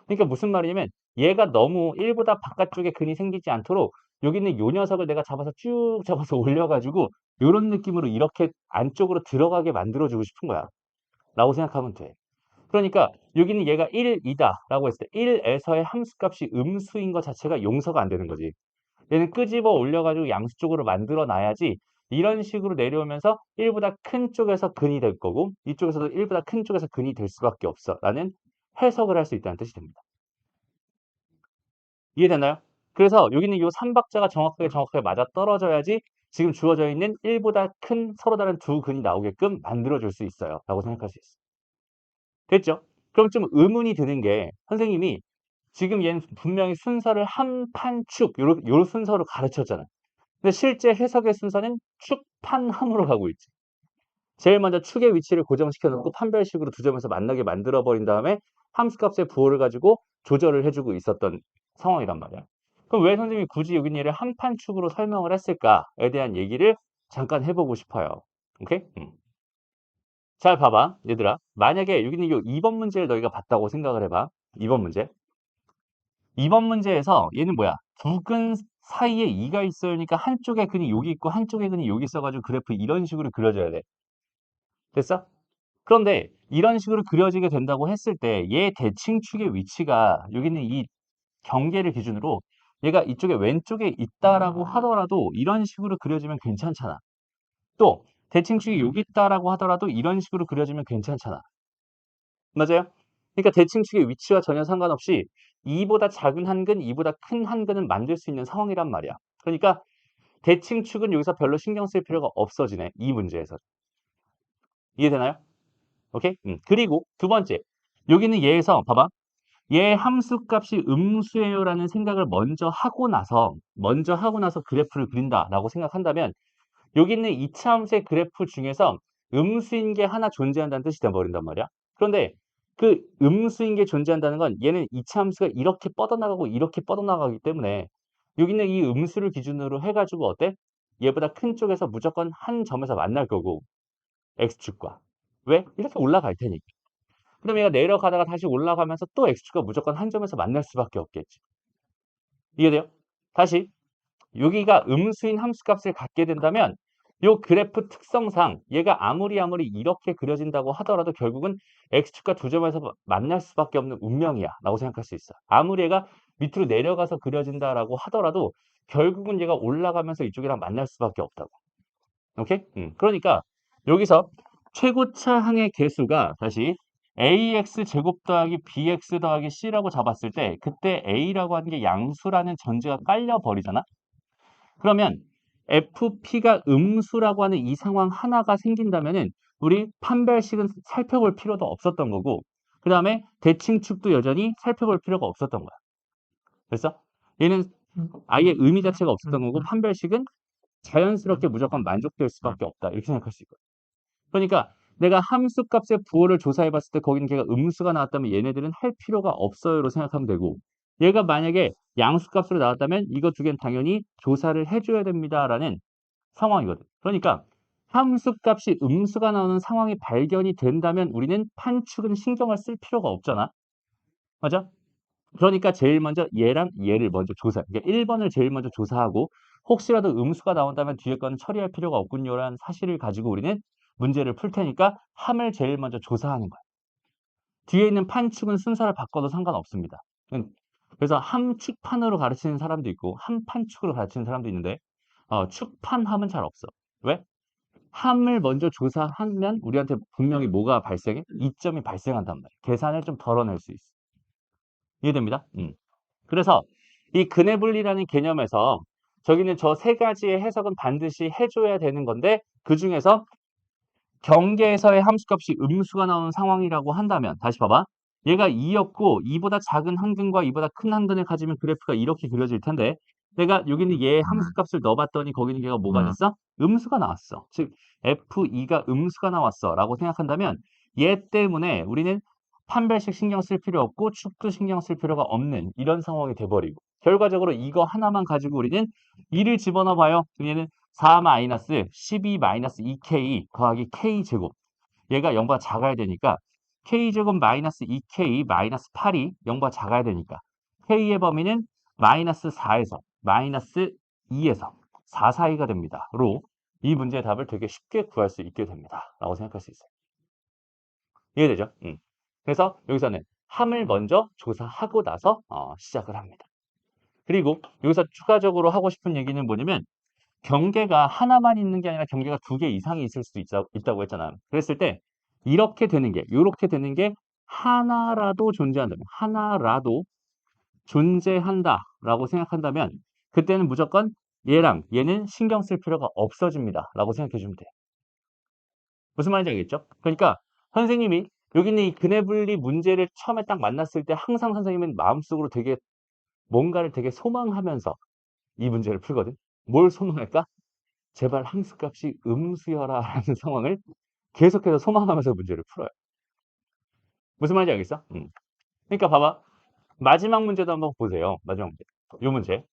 Speaker 1: 그러니까 무슨 말이냐면 얘가 너무 1보다 바깥쪽에 근이 생기지 않도록 여기 있는 요 녀석을 내가 잡아서 쭉 잡아서 올려가지고 요런 느낌으로 이렇게 안쪽으로 들어가게 만들어주고 싶은 거야. 라고 생각하면 돼. 그러니까 여기는 얘가 1이다 라고 했을 때 1에서의 함수값이 음수인 것 자체가 용서가 안 되는 거지. 얘는 끄집어 올려가지고 양수 쪽으로 만들어 놔야지 이런 식으로 내려오면서 1보다 큰 쪽에서 근이 될 거고 이쪽에서도 1보다 큰 쪽에서 근이 될 수밖에 없어 라는 해석을 할 수 있다는 뜻이 됩니다. 이해되나요? 그래서 여기는 이 3박자가 정확하게 맞아떨어져야지 지금 주어져 있는 1보다 큰 서로 다른 두 근이 나오게끔 만들어줄 수 있어요 라고 생각할 수 있어요. 됐죠? 그럼 좀 의문이 드는 게 선생님이 지금 얘는 분명히 순서를 함판축 요 순서로 가르쳤잖아. 근데 실제 해석의 순서는 축판함으로 가고 있지. 제일 먼저 축의 위치를 고정시켜 놓고 판별식으로 두 점에서 만나게 만들어 버린 다음에 함수값의 부호를 가지고 조절을 해주고 있었던 상황이란 말이야. 그럼 왜 선생님이 굳이 여기 얘를 한판축으로 설명을 했을까에 대한 얘기를 잠깐 해보고 싶어요. 오케이? 잘 봐봐, 얘들아. 만약에 여기는 이 2번 문제를 너희가 봤다고 생각을 해봐. 2번 문제. 2번 문제에서 얘는 뭐야? 두 근 사이에 2가 있으니까 한쪽에 근이 여기 있고 한쪽에 근이 여기 있어가지고 그래프 이런 식으로 그려져야 돼. 됐어? 그런데 이런 식으로 그려지게 된다고 했을 때 얘 대칭축의 위치가 여기는 이 경계를 기준으로 얘가 이쪽에 왼쪽에 있다라고 하더라도 이런 식으로 그려지면 괜찮잖아. 또 대칭축이 여기 있다라고 하더라도 이런 식으로 그려지면 괜찮잖아. 맞아요? 그러니까 대칭축의 위치와 전혀 상관없이 2보다 작은 한근, 2보다 큰 한근은 만들 수 있는 상황이란 말이야. 그러니까 대칭축은 여기서 별로 신경 쓸 필요가 없어지네. 이 문제에서. 이해되나요? 오케이? 그리고 두 번째. 여기는 얘에서 봐봐. 얘 함수값이 음수예요라는 생각을 먼저 하고 나서 그래프를 그린다라고 생각한다면 여기 있는 이차함수의 그래프 중에서 음수인 게 하나 존재한다는 뜻이 돼버린단 말이야. 그런데 그 음수인 게 존재한다는 건 얘는 이차함수가 이렇게 뻗어나가고 이렇게 뻗어나가기 때문에 여기 있는 이 음수를 기준으로 해가지고 어때? 얘보다 큰 쪽에서 무조건 한 점에서 만날 거고 x축과. 왜? 이렇게 올라갈 테니까. 그럼 얘가 내려가다가 다시 올라가면서 또 x축과 무조건 한 점에서 만날 수밖에 없겠지. 이해돼요? 다시 여기가 음수인 함수값을 갖게 된다면 요 그래프 특성상 얘가 아무리 이렇게 그려진다고 하더라도 결국은 x축과 두 점에서 만날 수밖에 없는 운명이야 라고 생각할 수 있어. 아무리 얘가 밑으로 내려가서 그려진다라고 하더라도 결국은 얘가 올라가면서 이쪽이랑 만날 수밖에 없다고. 오케이? 그러니까 여기서 최고차 항의 개수가 다시 ax 제곱 더하기 bx 더하기 c라고 잡았을 때 그때 a라고 하는 게 양수라는 전제가 깔려 버리잖아. 그러면 FP가 음수라고 하는 이 상황 하나가 생긴다면은 우리 판별식은 살펴볼 필요도 없었던 거고 그 다음에 대칭축도 여전히 살펴볼 필요가 없었던 거야. 그래서 얘는 아예 의미 자체가 없었던 거고 판별식은 자연스럽게 무조건 만족될 수밖에 없다. 이렇게 생각할 수 있거든. 그러니까 내가 함수값의 부호를 조사해 봤을 때 거기는 걔가 음수가 나왔다면 얘네들은 할 필요가 없어요로 생각하면 되고 얘가 만약에 양수값으로 나왔다면 이거 두 개는 당연히 조사를 해줘야 됩니다라는 상황이거든. 그러니까 함수값이 음수가 나오는 상황이 발견이 된다면 우리는 판축은 신경을 쓸 필요가 없잖아. 맞아? 그러니까 제일 먼저 얘랑 얘를 먼저 조사. 그러니까 1번을 제일 먼저 조사하고 혹시라도 음수가 나온다면 뒤에 거는 처리할 필요가 없군요라는 사실을 가지고 우리는 문제를 풀 테니까 함을 제일 먼저 조사하는 거야. 뒤에 있는 판축은 순서를 바꿔도 상관없습니다. 그래서 함축판으로 가르치는 사람도 있고 함판축으로 가르치는 사람도 있는데 축판함은 잘 없어. 왜? 함을 먼저 조사하면 우리한테 분명히 뭐가 발생해? 이점이 발생한단 말이야. 계산을 좀 덜어낼 수 있어. 이해됩니다? 그래서 이 근해 분리라는 개념에서 저기는 저 세 가지의 해석은 반드시 해줘야 되는 건데 그 중에서 경계에서의 함수값이 음수가 나오는 상황이라고 한다면 다시 봐봐. 얘가 2였고 2보다 작은 한근과 2보다 큰 한근을 가지면 그래프가 이렇게 그려질 텐데 내가 여기는 얘 함수값을 넣어봤더니 거기는 걔가 뭐가 됐어? 음수가 나왔어. 즉 F2가 음수가 나왔어 라고 생각한다면 얘 때문에 우리는 판별식 신경 쓸 필요 없고 축도 신경 쓸 필요가 없는 이런 상황이 돼버리고 결과적으로 이거 하나만 가지고 우리는 2를 집어넣어 봐요. 얘는 4-12-2k 더하기 k제곱. 얘가 0보다 작아야 되니까 k제곱 마이너스 2k 마이너스 8이 0보다 작아야 되니까 k의 범위는 마이너스 4에서 마이너스 2에서 4 사이가 됩니다. 로 이 문제의 답을 되게 쉽게 구할 수 있게 됩니다. 라고 생각할 수 있어요. 이해되죠? 그래서 여기서는 함을 먼저 조사하고 나서 시작을 합니다. 그리고 여기서 추가적으로 하고 싶은 얘기는 뭐냐면 경계가 하나만 있는 게 아니라 경계가 두 개 이상이 있을 수도 있다고 했잖아. 그랬을 때 이렇게 되는 게 하나라도 존재한다라고 생각한다면 그때는 무조건 얘랑 얘는 신경 쓸 필요가 없어집니다라고 생각해 주면 돼. 무슨 말인지 알겠죠? 그러니까 선생님이 여기 있는 이 근해분리 문제를 처음에 딱 만났을 때 항상 선생님은 마음속으로 되게 뭔가를 되게 소망하면서 이 문제를 풀거든. 뭘 소망할까? 제발 함수값이 음수여라 라는 상황을 계속해서 소망하면서 문제를 풀어요. 무슨 말인지 알겠어? 그러니까 봐봐. 마지막 문제도 한번 보세요. 마지막 문제. 요 문제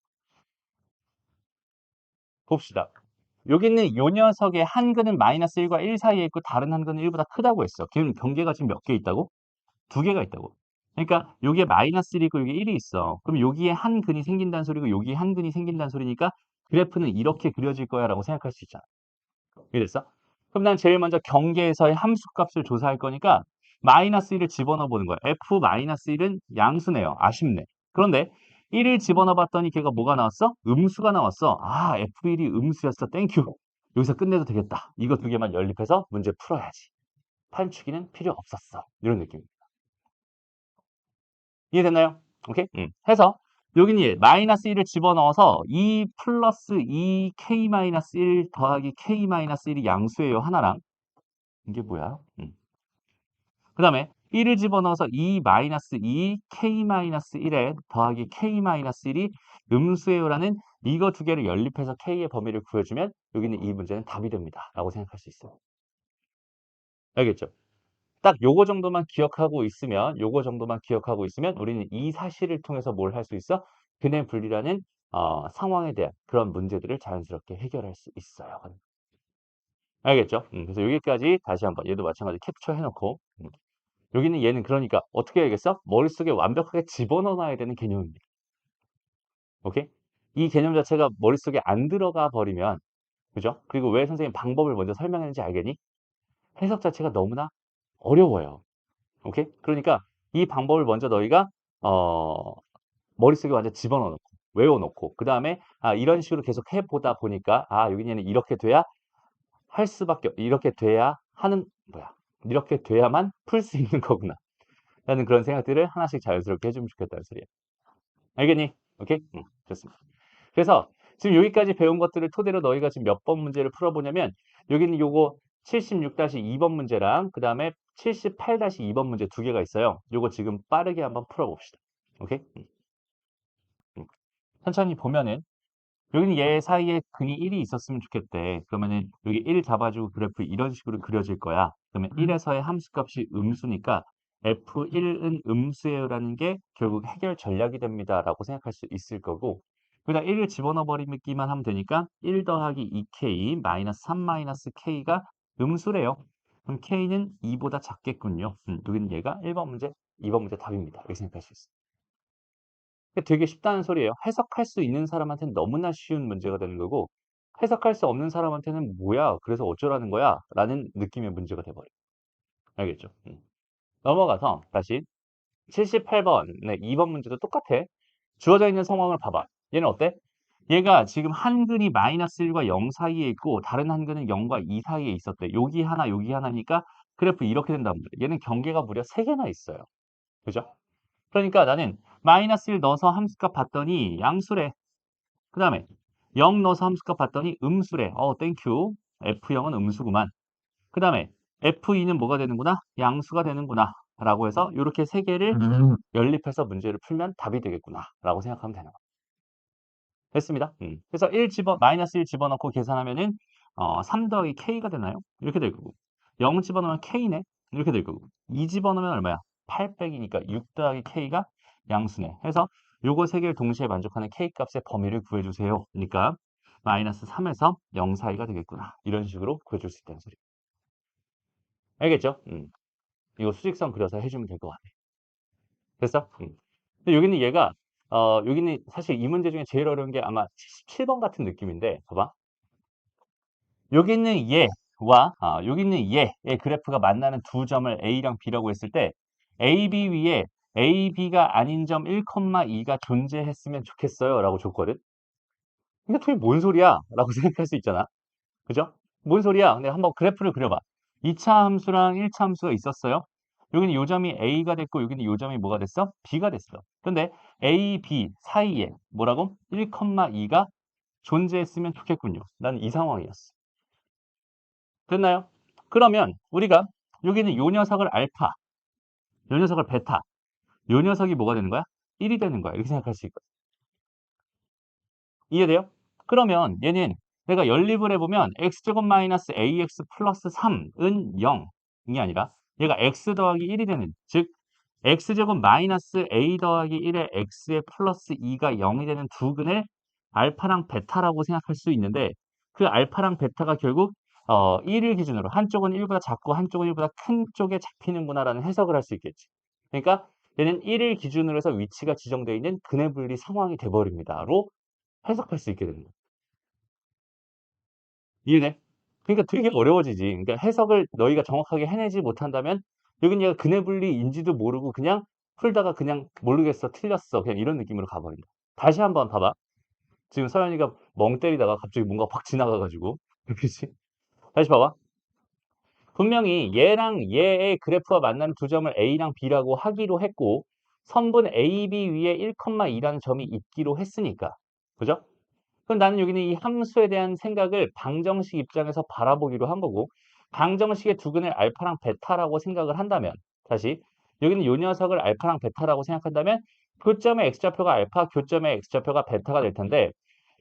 Speaker 1: 봅시다. 여기는 요 녀석의 한 근은 마이너스 1과 1 사이에 있고 다른 한 근은 1보다 크다고 했어. 그럼 경계가 지금 몇 개 있다고? 두 개가 있다고. 그러니까 요게 마이너스 1이고 요게 1이 있어. 그럼 여기에 한 근이 생긴다는 소리고 여기에 한 근이 생긴다는 소리니까 그래프는 이렇게 그려질 거야라고 생각할 수 있잖아. 이해됐어? 그럼 난 제일 먼저 경계에서의 함수값을 조사할 거니까 마이너스 1을 집어넣어 보는 거야. f 마이너스 1은 양수네요. 아쉽네. 그런데 1을 집어넣어 봤더니 걔가 뭐가 나왔어? 음수가 나왔어. 아, f1이 음수였어. 땡큐. 여기서 끝내도 되겠다. 이거 두 개만 연립해서 문제 풀어야지. 판추기는 필요 없었어. 이런 느낌. 이해됐나요? 오케이? 해서 여기는 마이너스 1을 집어넣어서 2 플러스 2k 마이너스 1 더하기 k 마이너스 1이 양수예요. 하나랑. 이게 뭐야? 그 다음에 1을 집어넣어서 2 마이너스 2 k 마이너스 1에 더하기 k 마이너스 1이 음수예요라는 이거 두 개를 연립해서 k의 범위를 구해주면 여기는 이 문제는 답이 됩니다. 라고 생각할 수 있어요. 알겠죠? 딱 요거 정도만 기억하고 있으면 우리는 이 사실을 통해서 뭘 할 수 있어? 근의 분리라는 상황에 대한 그런 문제들을 자연스럽게 해결할 수 있어요. 알겠죠? 그래서 여기까지 다시 한번 얘도 마찬가지 캡처 해놓고 여기는 얘는 그러니까 어떻게 해야겠어? 머릿속에 완벽하게 집어넣어놔야 되는 개념입니다. 오케이? 이 개념 자체가 머릿속에 안 들어가 버리면 그죠? 그리고 왜 선생님 방법을 먼저 설명했는지 알겠니? 해석 자체가 너무나 어려워요. 오케이? 그러니까 이 방법을 먼저 너희가 어, 머릿속에 완전 집어넣어놓고 외워놓고 그 다음에 이런 식으로 계속 해보다 보니까 여기는 이렇게 돼야 할 수밖에 이렇게 돼야 하는 뭐야 이렇게 돼야만 풀 수 있는 거구나 라는 그런 생각들을 하나씩 자연스럽게 해주면 좋겠다는 소리야. 알겠니? 오케이? 좋습니다. 그래서 지금 여기까지 배운 것들을 토대로 너희가 지금 몇 번 문제를 풀어보냐면 여기는 요거 76-2번 문제랑 그 다음에 78-2번 문제 두 개가 있어요. 요거 지금 빠르게 한번 풀어봅시다. 오케이? 천천히 보면은 여기는 얘 사이에 근이 1이 있었으면 좋겠대. 그러면은 여기 1 잡아주고 그래프 이런 식으로 그려질 거야. 그러면 1에서의 함수값이 음수니까 F1은 음수예요라는 게 결국 해결 전략이 됩니다라고 생각할 수 있을 거고 그냥 1을 집어넣어 버리기만 하면 되니까 1 더하기 2k 마이너스 3 마이너스 k가 음수래요. 그럼 k는 2보다 작겠군요. 여기는 얘가 1번 문제, 2번 문제 답입니다. 이렇게 생각할 수 있어요. 되게 쉽다는 소리예요. 해석할 수 있는 사람한테는 너무나 쉬운 문제가 되는 거고 해석할 수 없는 사람한테는 뭐야? 그래서 어쩌라는 거야? 라는 느낌의 문제가 돼버려요. 알겠죠? 넘어가서 다시 78번, 네, 2번 문제도 똑같아. 주어져 있는 상황을 봐봐. 얘는 어때? 얘가 지금 한 근이 마이너스 1과 0 사이에 있고 다른 한 근은 0과 2 사이에 있었대. 여기 하나니까 그래프 이렇게 된단 말이야. 얘는 경계가 무려 3개나 있어요. 그죠? 그러니까 나는 마이너스 1 넣어서 함수값 봤더니 양수래. 그 다음에 0 넣어서 함수값 봤더니 음수래. 땡큐. F0은 음수구만. 그 다음에 F2는 뭐가 되는구나? 양수가 되는구나. 라고 해서 이렇게 세 개를 연립해서 문제를 풀면 답이 되겠구나. 라고 생각하면 되는 거예요. 됐습니다. 그래서 마이너스 1 집어넣고 계산하면은 3 더하기 K가 되나요? 이렇게 될 거고. 0 집어넣으면 K네? 이렇게 될 거고. 2 집어넣으면 얼마야? 8 빼기니까 6 더하기 K가 양수네. 해서 요거 세 개를 동시에 만족하는 K 값의 범위를 구해주세요. 그러니까 마이너스 3에서 0 사이가 되겠구나. 이런 식으로 구해줄 수 있다는 소리. 알겠죠? 이거 수직선 그려서 해주면 될 것 같아. 됐어? 근데 여기는 얘가 여기는 사실 이 문제 중에 제일 어려운 게 아마 77번 같은 느낌인데 봐봐. 여기 있는 얘와 여기 있는 얘의 그래프가 만나는 두 점을 A랑 B라고 했을 때 AB 위에 AB가 아닌 점 1,2가 존재했으면 좋겠어요 라고 줬거든. 이게 도대체 뭔 소리야? 라고 생각할 수 있잖아. 그죠? 뭔 소리야? 근데 한번 그래프를 그려봐. 2차 함수랑 1차 함수가 있었어요. 여기는 요 점이 A가 됐고 여기는 요 점이 뭐가 됐어? B가 됐어. 근데 A, B 사이에 뭐라고? 1,2가 존재했으면 좋겠군요. 난 이 상황이었어. 됐나요? 그러면 우리가 여기는 요 녀석을 알파, 요 녀석을 베타, 요 녀석이 뭐가 되는 거야? 1이 되는 거야. 이렇게 생각할 수 있거든. 이해돼요? 그러면 얘는 내가 연립을 해보면 x제곱 마이너스 ax 플러스 3은 0이 아니라 얘가 x 더하기 1이 되는, 즉 x제곱 마이너스 a 더하기 1의 x의 플러스 2가 0이 되는 두 근을 알파랑 베타라고 생각할 수 있는데, 그 알파랑 베타가 결국 1을 기준으로 한쪽은 1보다 작고 한쪽은 1보다 큰 쪽에 잡히는구나라는 해석을 할 수 있겠지. 그러니까 얘는 1을 기준으로 해서 위치가 지정되어 있는 근의 분리 상황이 돼버립니다로 해석할 수 있게 됩니다. 이해돼? 그러니까 되게 어려워지지. 그러니까 해석을 너희가 정확하게 해내지 못한다면 여긴 얘가 근의 분리인지도 모르고 그냥 풀다가 그냥 모르겠어, 틀렸어, 그냥 이런 느낌으로 가버린다. 다시 한번 봐봐. 지금 서연이가 멍 때리다가 갑자기 뭔가 확 지나가가지고 그치? 다시 봐봐. 분명히 얘랑 얘의 그래프와 만나는 두 점을 A랑 B라고 하기로 했고 선분 AB 위에 1,2라는 점이 있기로 했으니까. 그죠? 그럼 나는 여기는 이 함수에 대한 생각을 방정식 입장에서 바라보기로 한 거고, 방정식의 두 근을 알파랑 베타라고 생각을 한다면, 다시 여기는 요 녀석을 알파랑 베타라고 생각한다면 교점의 x좌표가 알파, 교점의 x좌표가 베타가 될 텐데,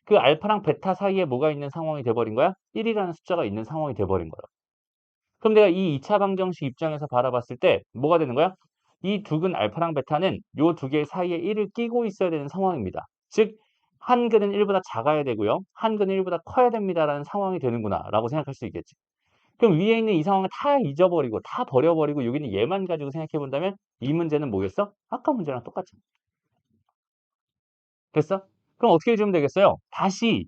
Speaker 1: 그 알파랑 베타 사이에 뭐가 있는 상황이 돼버린 거야? 1이라는 숫자가 있는 상황이 돼버린 거야. 그럼 내가 이 2차 방정식 입장에서 바라봤을 때 뭐가 되는 거야? 이 두 근 알파랑 베타는 요 두 개 사이에 1을 끼고 있어야 되는 상황입니다. 즉, 한 근은 1보다 작아야 되고요. 한 근은 1보다 커야 됩니다라는 상황이 되는구나 라고 생각할 수 있겠지. 그럼 위에 있는 이 상황을 다 잊어버리고 다 버려버리고 여기는 얘만 가지고 생각해 본다면 이 문제는 뭐겠어? 아까 문제랑 똑같잖아. 됐어? 그럼 어떻게 해주면 되겠어요? 다시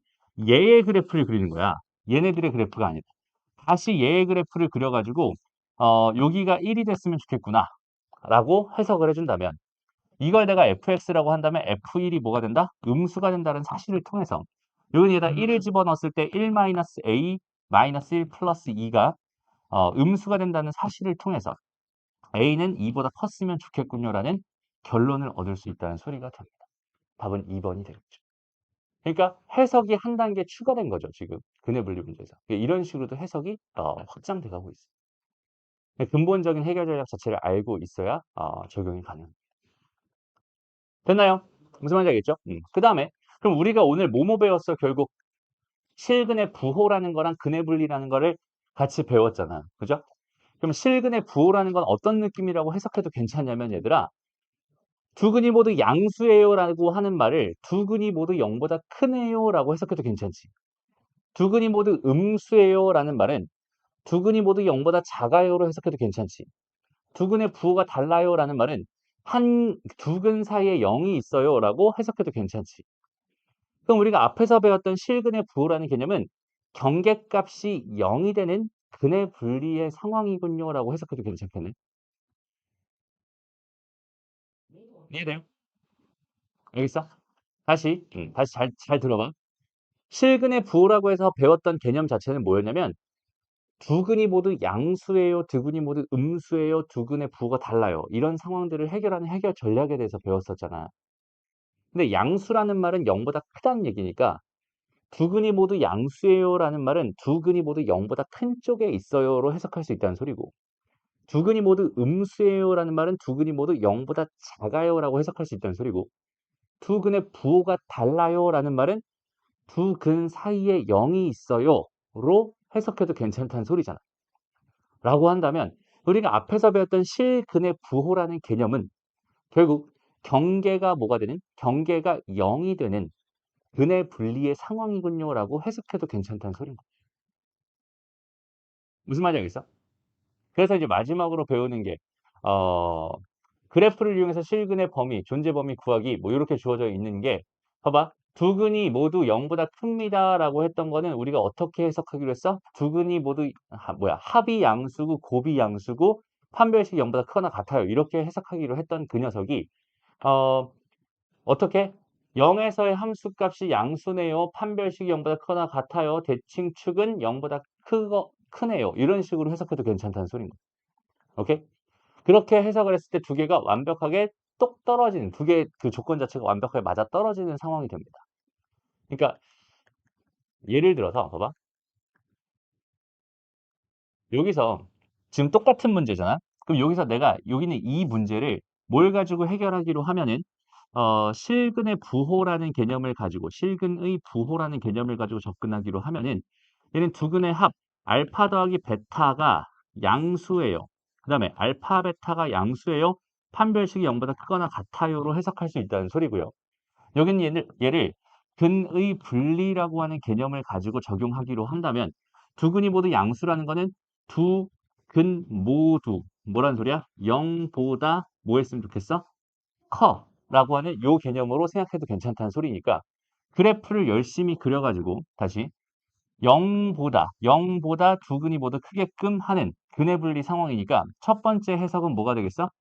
Speaker 1: 얘의 그래프를 그리는 거야. 얘네들의 그래프가 아니다. 다시 얘의 그래프를 그려가지고 여기가 1이 됐으면 좋겠구나 라고 해석을 해준다면, 이걸 내가 fx라고 한다면 f1이 뭐가 된다? 음수가 된다는 사실을 통해서 여기에다 1을 집어넣었을 때 1-a 마이너스 1 플러스 2가 음수가 된다는 사실을 통해서 a는 2보다 컸으면 좋겠군요라는 결론을 얻을 수 있다는 소리가 됩니다. 답은 2번이 되겠죠. 그러니까 해석이 한 단계 추가된 거죠, 지금 근해 분리 문제에서. 이런 식으로도 해석이 확장돼 가고 있어요. 근본적인 해결 전략 자체를 알고 있어야 적용이 가능합니다. 됐나요? 무슨 말인지 알겠죠? 그 다음에 그럼 우리가 오늘 뭐뭐 배웠어? 결국 실근의 부호라는 거랑 근해 분리라는 거를 같이 배웠잖아. 그죠? 그럼 실근의 부호라는 건 어떤 느낌이라고 해석해도 괜찮냐면, 얘들아, 두 근이 모두 양수예요라고 하는 말을 두 근이 모두 0보다 크네요라고 해석해도 괜찮지. 두 근이 모두 음수예요라는 말은 두 근이 모두 0보다 작아요로 해석해도 괜찮지. 두 근의 부호가 달라요라는 말은 한 두 근 사이에 0이 있어요라고 해석해도 괜찮지. 그럼 우리가 앞에서 배웠던 실근의 부호라는 개념은 경계값이 0이 되는 근의 분리의 상황이군요라고 해석해도 괜찮겠네. 이해돼요? 알겠어? 다시 잘 들어봐. 실근의 부호라고 해서 배웠던 개념 자체는 뭐였냐면, 두 근이 모두 양수예요, 두 근이 모두 음수예요, 두 근의 부호가 달라요. 이런 상황들을 해결하는 해결 전략에 대해서 배웠었잖아. 근데 양수라는 말은 0보다 크다는 얘기니까 두 근이 모두 양수예요라는 말은 두 근이 모두 0보다 큰 쪽에 있어요로 해석할 수 있다는 소리고, 두 근이 모두 음수예요라는 말은 두 근이 모두 0보다 작아요라고 해석할 수 있다는 소리고, 두 근의 부호가 달라요라는 말은 두 근 사이에 0이 있어요로 해석해도 괜찮다는 소리잖아. 라고 한다면 우리가 앞에서 배웠던 실근의 부호라는 개념은 결국 경계가 뭐가 되는? 경계가 0이 되는 근의 분리의 상황이군요라고 해석해도 괜찮다는 소리인 거야. 무슨 말인지 알겠어? 그래서 이제 마지막으로 배우는 게 어, 그래프를 이용해서 실근의 범위, 존재 범위 구하기 뭐 이렇게 주어져 있는 게, 봐봐. 두 근이 모두 0보다 큽니다라고 했던 거는 우리가 어떻게 해석하기로 했어? 두 근이 모두 합이 양수고 곱이 양수고 판별식이 0보다 크거나 같아요. 이렇게 해석하기로 했던 그 녀석이 어, 어떻게? 0에서의 함수값이 양수네요. 판별식이 0보다 크거나 같아요. 대칭축은 0보다 크네요. 이런 식으로 해석해도 괜찮다는 소리인 거예요. 오케이? 그렇게 해석을 했을 때 두 개가 완벽하게 똑 떨어지는, 두 개의 그 조건 자체가 완벽하게 맞아 떨어지는 상황이 됩니다. 그러니까 예를 들어서 봐봐. 여기서 지금 똑같은 문제잖아. 그럼 여기서 내가 여기는 이 문제를 뭘 가지고 해결하기로 하면은 실근의 부호라는 개념을 가지고 실근의 부호라는 개념을 가지고 접근하기로 하면은 얘는 두근의 합 알파 더하기 베타가 양수예요. 그다음에 알파 베타가 양수예요. 판별식이 0보다 크거나 같아요로 해석할 수 있다는 소리고요. 여기는 얘를 근의 분리라고 하는 개념을 가지고 적용하기로 한다면 두 근이 모두 양수라는 거는 두 근 모두 뭐라는 소리야? 0보다 뭐 했으면 좋겠어? 커라고 하는 요 개념으로 생각해도 괜찮다는 소리니까 그래프를 열심히 그려가지고 다시 0보다 두 근이 모두 크게끔 하는 근의 분리 상황이니까 첫 번째 해석은 뭐가 되겠어?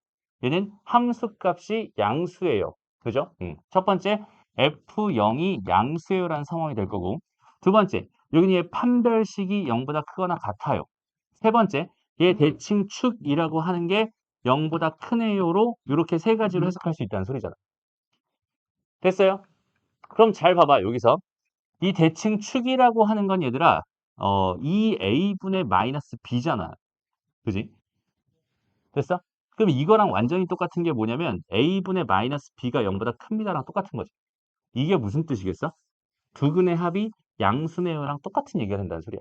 Speaker 1: 얘는 함수값이 양수예요. 그죠? 첫 번째 F0이 양수예요라는 상황이 될 거고 두 번째 여기는 얘 판별식이 0보다 크거나 같아요. 세 번째 얘 대칭 축이라고 하는 게 0보다 크네요로 이렇게 세 가지로 해석할 수 있다는 소리잖아. 됐어요? 그럼 잘 봐봐 여기서 이 대칭 축이라고 하는 건 얘들아 2a분의 마이너스 b잖아. 그지? 됐어? 그럼 이거랑 완전히 똑같은 게 뭐냐면 a분의 마이너스 b가 0보다 큽니다랑 똑같은 거지. 이게 무슨 뜻이겠어? 두 근의 합이 양수네요랑 똑같은 얘기가 된다는 소리야.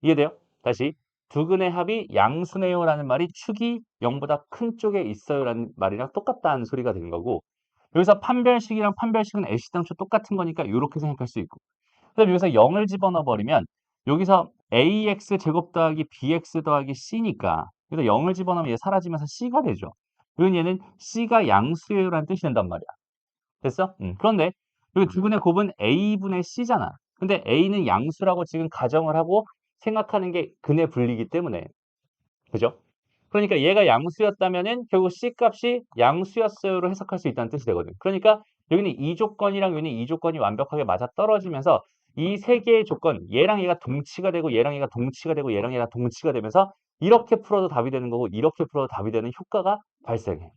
Speaker 1: 이해돼요? 다시 두 근의 합이 양수네요라는 말이 축이 0보다 큰 쪽에 있어요라는 말이랑 똑같다는 소리가 되는 거고 여기서 판별식이랑 판별식은 애시당초 똑같은 거니까 이렇게 생각할 수 있고 그다음에 여기서 0을 집어넣어 버리면 여기서 ax 제곱 더하기 bx 더하기 c니까 그래서 0을 집어넣으면 얘 사라지면서 c가 되죠. 그러면 얘는 c가 양수예요라는 뜻이 된단 말이야. 됐어? 그런데 여기 두 분의 곱은 a분의 c잖아. 근데 a는 양수라고 지금 가정을 하고 생각하는 게 근의 분리이기 때문에 그죠? 그러니까 얘가 양수였다면은 결국 C 값이 양수였어요로 해석할 수 있다는 뜻이 되거든. 그러니까 여기는 이 조건이랑 여기는 이 조건이 완벽하게 맞아떨어지면서 이 세 개의 조건, 얘랑 얘가 동치가 되고 얘랑 얘가 동치가 되고 얘랑 얘가 동치가 되면서 이렇게 풀어도 답이 되는 거고 이렇게 풀어도 답이 되는 효과가 발생해.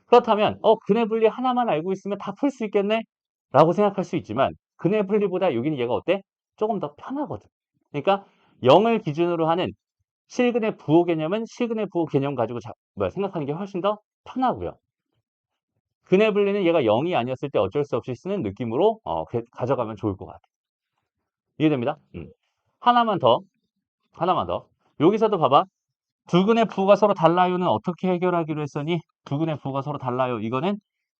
Speaker 1: 그렇다면 근의 분리 하나만 알고 있으면 다 풀 수 있겠네? 라고 생각할 수 있지만 근의 분리보다 여기는 얘가 어때? 조금 더 편하거든. 그러니까 0을 기준으로 하는 실근의 부호 개념은 실근의 부호 개념 가지고 생각하는 게 훨씬 더 편하고요. 근의 분리는 얘가 0이 아니었을 때 어쩔 수 없이 쓰는 느낌으로 가져가면 좋을 것 같아요. 이해됩니다? 하나만 더, 하나만 더. 여기서도 봐봐. 두 근의 부호가 서로 달라요는 어떻게 해결하기로 했으니 두 근의 부호가 서로 달라요. 이거는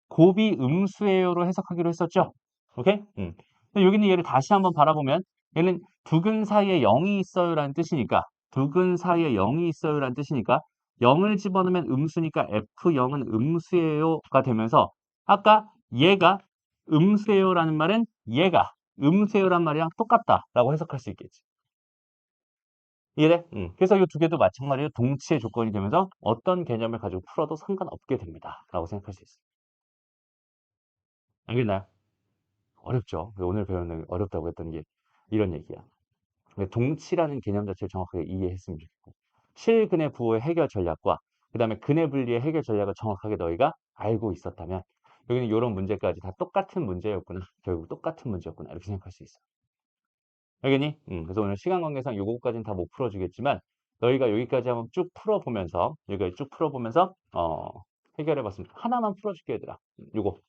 Speaker 1: 곱이 음수예요로 해석하기로 했었죠. 오케이? 근데 여기는 얘를 다시 한번 바라보면 얘는 두 근 사이에 0이 있어요라는 뜻이니까 두 근 사이에 0이 있어요라는 뜻이니까 0을 집어넣으면 음수니까 F0은 음수예요가 되면서 아까 얘가 음수예요라는 말은 얘가 음수예요란 말이랑 똑같다라고 해석할 수 있겠지. 이해돼? 그래서 이 두 개도 마찬가지로 동치의 조건이 되면서 어떤 개념을 가지고 풀어도 상관없게 됩니다. 라고 생각할 수 있어요. 알겠나요? 어렵죠. 오늘 배우는 어렵다고 했던 게 이런 얘기야. 근데 동치라는 개념 자체를 정확하게 이해했으면 좋겠고 실근의 부호의 해결 전략과 그 다음에 근의 분리의 해결 전략을 정확하게 너희가 알고 있었다면 여기는 이런 문제까지 다 똑같은 문제였구나. 결국 똑같은 문제였구나. 이렇게 생각할 수 있어. 알겠니? 그래서 오늘 시간 관계상 요거까지는 다 못 풀어주겠지만 너희가 여기까지 한번 쭉 풀어보면서 여기까지 쭉 풀어보면서 해결해봤습니다. 하나만 풀어줄게 얘들아. 요거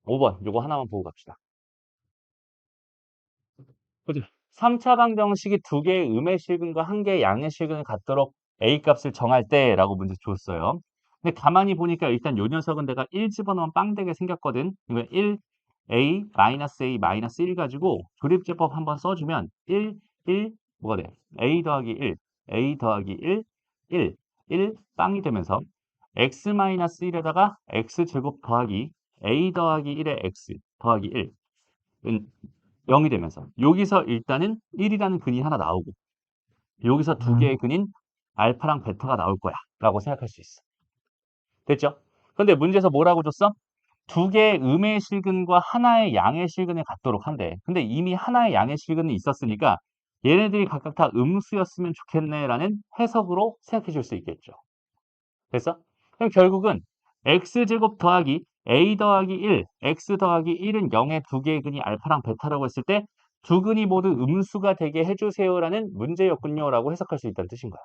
Speaker 1: 5번 요거 하나만 보고 갑시다. 그죠? 3차 방정식이 두 개의 음의 실근과 한 개의 양의 실근을 갖도록 A 값을 정할 때라고 문제 줬어요. 근데 가만히 보니까 일단 요 녀석은 내가 1 집어넣으면 빵되게 생겼거든. 이거 1, A, A, -1 가지고 조립제법 한번 써주면 1, 1, 뭐가 돼? A 더하기 1, A 더하기 1, 1, 1, 빵이 되면서 X-1에다가 X제곱 더하기 A 더하기 1의 X 더하기 1. 0이 되면서 여기서 일단은 1이라는 근이 하나 나오고 여기서 두 개의 근인 알파랑 베타가 나올 거야 라고 생각할 수 있어. 됐죠? 근데 문제에서 뭐라고 줬어? 두 개의 음의 실근과 하나의 양의 실근을 갖도록 한대. 근데 이미 하나의 양의 실근이 있었으니까 얘네들이 각각 다 음수였으면 좋겠네라는 해석으로 생각해 줄 수 있겠죠. 됐어? 그럼 결국은 x제곱 더하기 a 더하기 1, x 더하기 1은 0의 두 개의 근이 알파랑 베타라고 했을 때 두 근이 모두 음수가 되게 해주세요라는 문제였군요라고 해석할 수 있다는 뜻인 거야.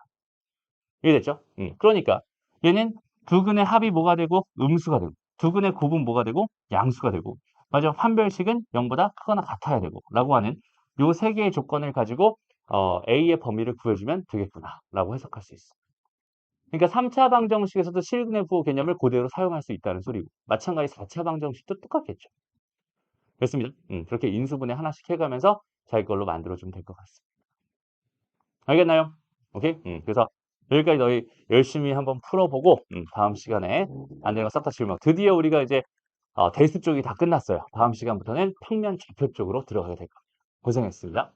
Speaker 1: 이해됐죠? 그러니까 얘는 두 근의 합이 뭐가 되고 음수가 되고 두근의 곱은 뭐가 되고 양수가 되고 맞아 판별식은 0보다 크거나 같아야 되고 라고 하는 요 세 개의 조건을 가지고 A의 범위를 구해주면 되겠구나 라고 해석할 수 있어. 그러니까 3차 방정식에서도 실근의 부호 개념을 그대로 사용할 수 있다는 소리고 마찬가지 4차 방정식도 똑같겠죠. 됐습니다. 그렇게 인수분해 하나씩 해가면서 자기 걸로 만들어주면 될 것 같습니다. 알겠나요? 오케이? 그래서 여기까지 너희 열심히 한번 풀어보고 다음 시간에 안 되는 거 싹 다 질문. 드디어 우리가 이제 대수 쪽이 다 끝났어요. 다음 시간부터는 평면 좌표 쪽으로 들어가게 될 겁니다. 고생했습니다.